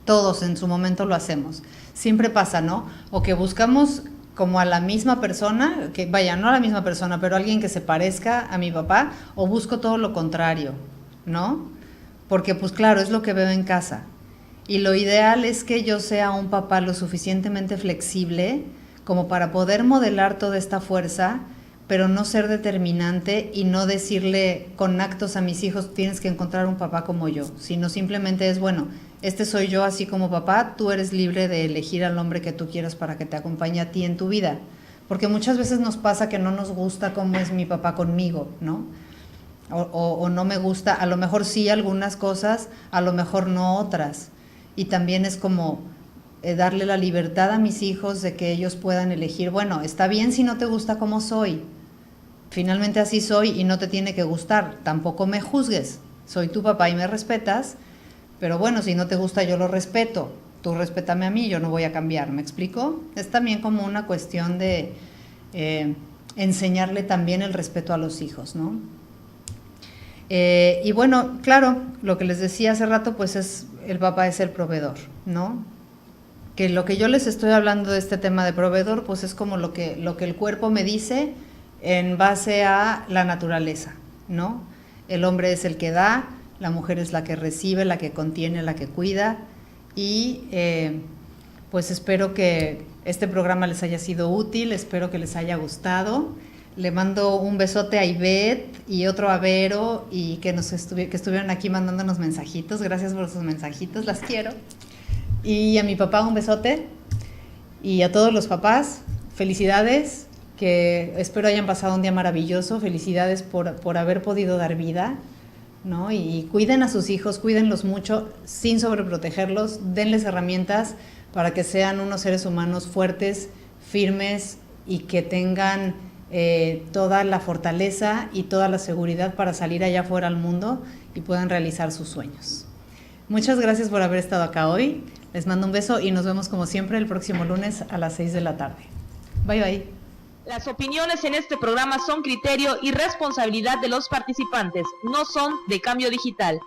Todos en su momento lo hacemos. Siempre pasa, ¿no? O que buscamos como a la misma persona, que vaya, no a la misma persona, pero alguien que se parezca a mi papá, o busco todo lo contrario, ¿no? Porque pues claro, es lo que veo en casa. Y lo ideal es que yo sea un papá lo suficientemente flexible como para poder modelar toda esta fuerza, pero no ser determinante y no decirle con actos a mis hijos, tienes que encontrar un papá como yo, sino simplemente es, bueno, este soy yo así como papá, tú eres libre de elegir al hombre que tú quieras para que te acompañe a ti en tu vida. Porque muchas veces nos pasa que no nos gusta cómo es mi papá conmigo, ¿no? O no me gusta, a lo mejor sí algunas cosas, a lo mejor no otras. Y también es como darle la libertad a mis hijos de que ellos puedan elegir, bueno, está bien si no te gusta cómo soy, finalmente así soy y no te tiene que gustar, tampoco me juzgues, soy tu papá y me respetas, pero bueno, si no te gusta yo lo respeto, tú respétame a mí, yo no voy a cambiar, ¿me explico? Es también como una cuestión de enseñarle también el respeto a los hijos, ¿no? Y bueno, claro, lo que les decía hace rato, pues es, el papá es el proveedor, ¿no? Que lo que yo les estoy hablando de este tema de proveedor, pues es como lo que el cuerpo me dice en base a la naturaleza, ¿no? El hombre es el que da, la mujer es la que recibe, la que contiene, la que cuida, y pues espero que este programa les haya sido útil, espero que les haya gustado. Le mando un besote a Ivette y otro a Vero, y que estuvieron aquí mandándonos mensajitos. Gracias por sus mensajitos, las quiero. Y a mi papá un besote, y a todos los papás, felicidades, que espero hayan pasado un día maravilloso, felicidades por haber podido dar vida, ¿no? Y cuiden a sus hijos, cuídenlos mucho, sin sobreprotegerlos, denles herramientas para que sean unos seres humanos fuertes, firmes, y que tengan toda la fortaleza y toda la seguridad para salir allá afuera al mundo y puedan realizar sus sueños. Muchas gracias por haber estado acá hoy. Les mando un beso y nos vemos como siempre el próximo lunes a las 6 de la tarde. Bye, bye. Las opiniones en este programa son criterio y responsabilidad de los participantes, no son de Cambio Digital.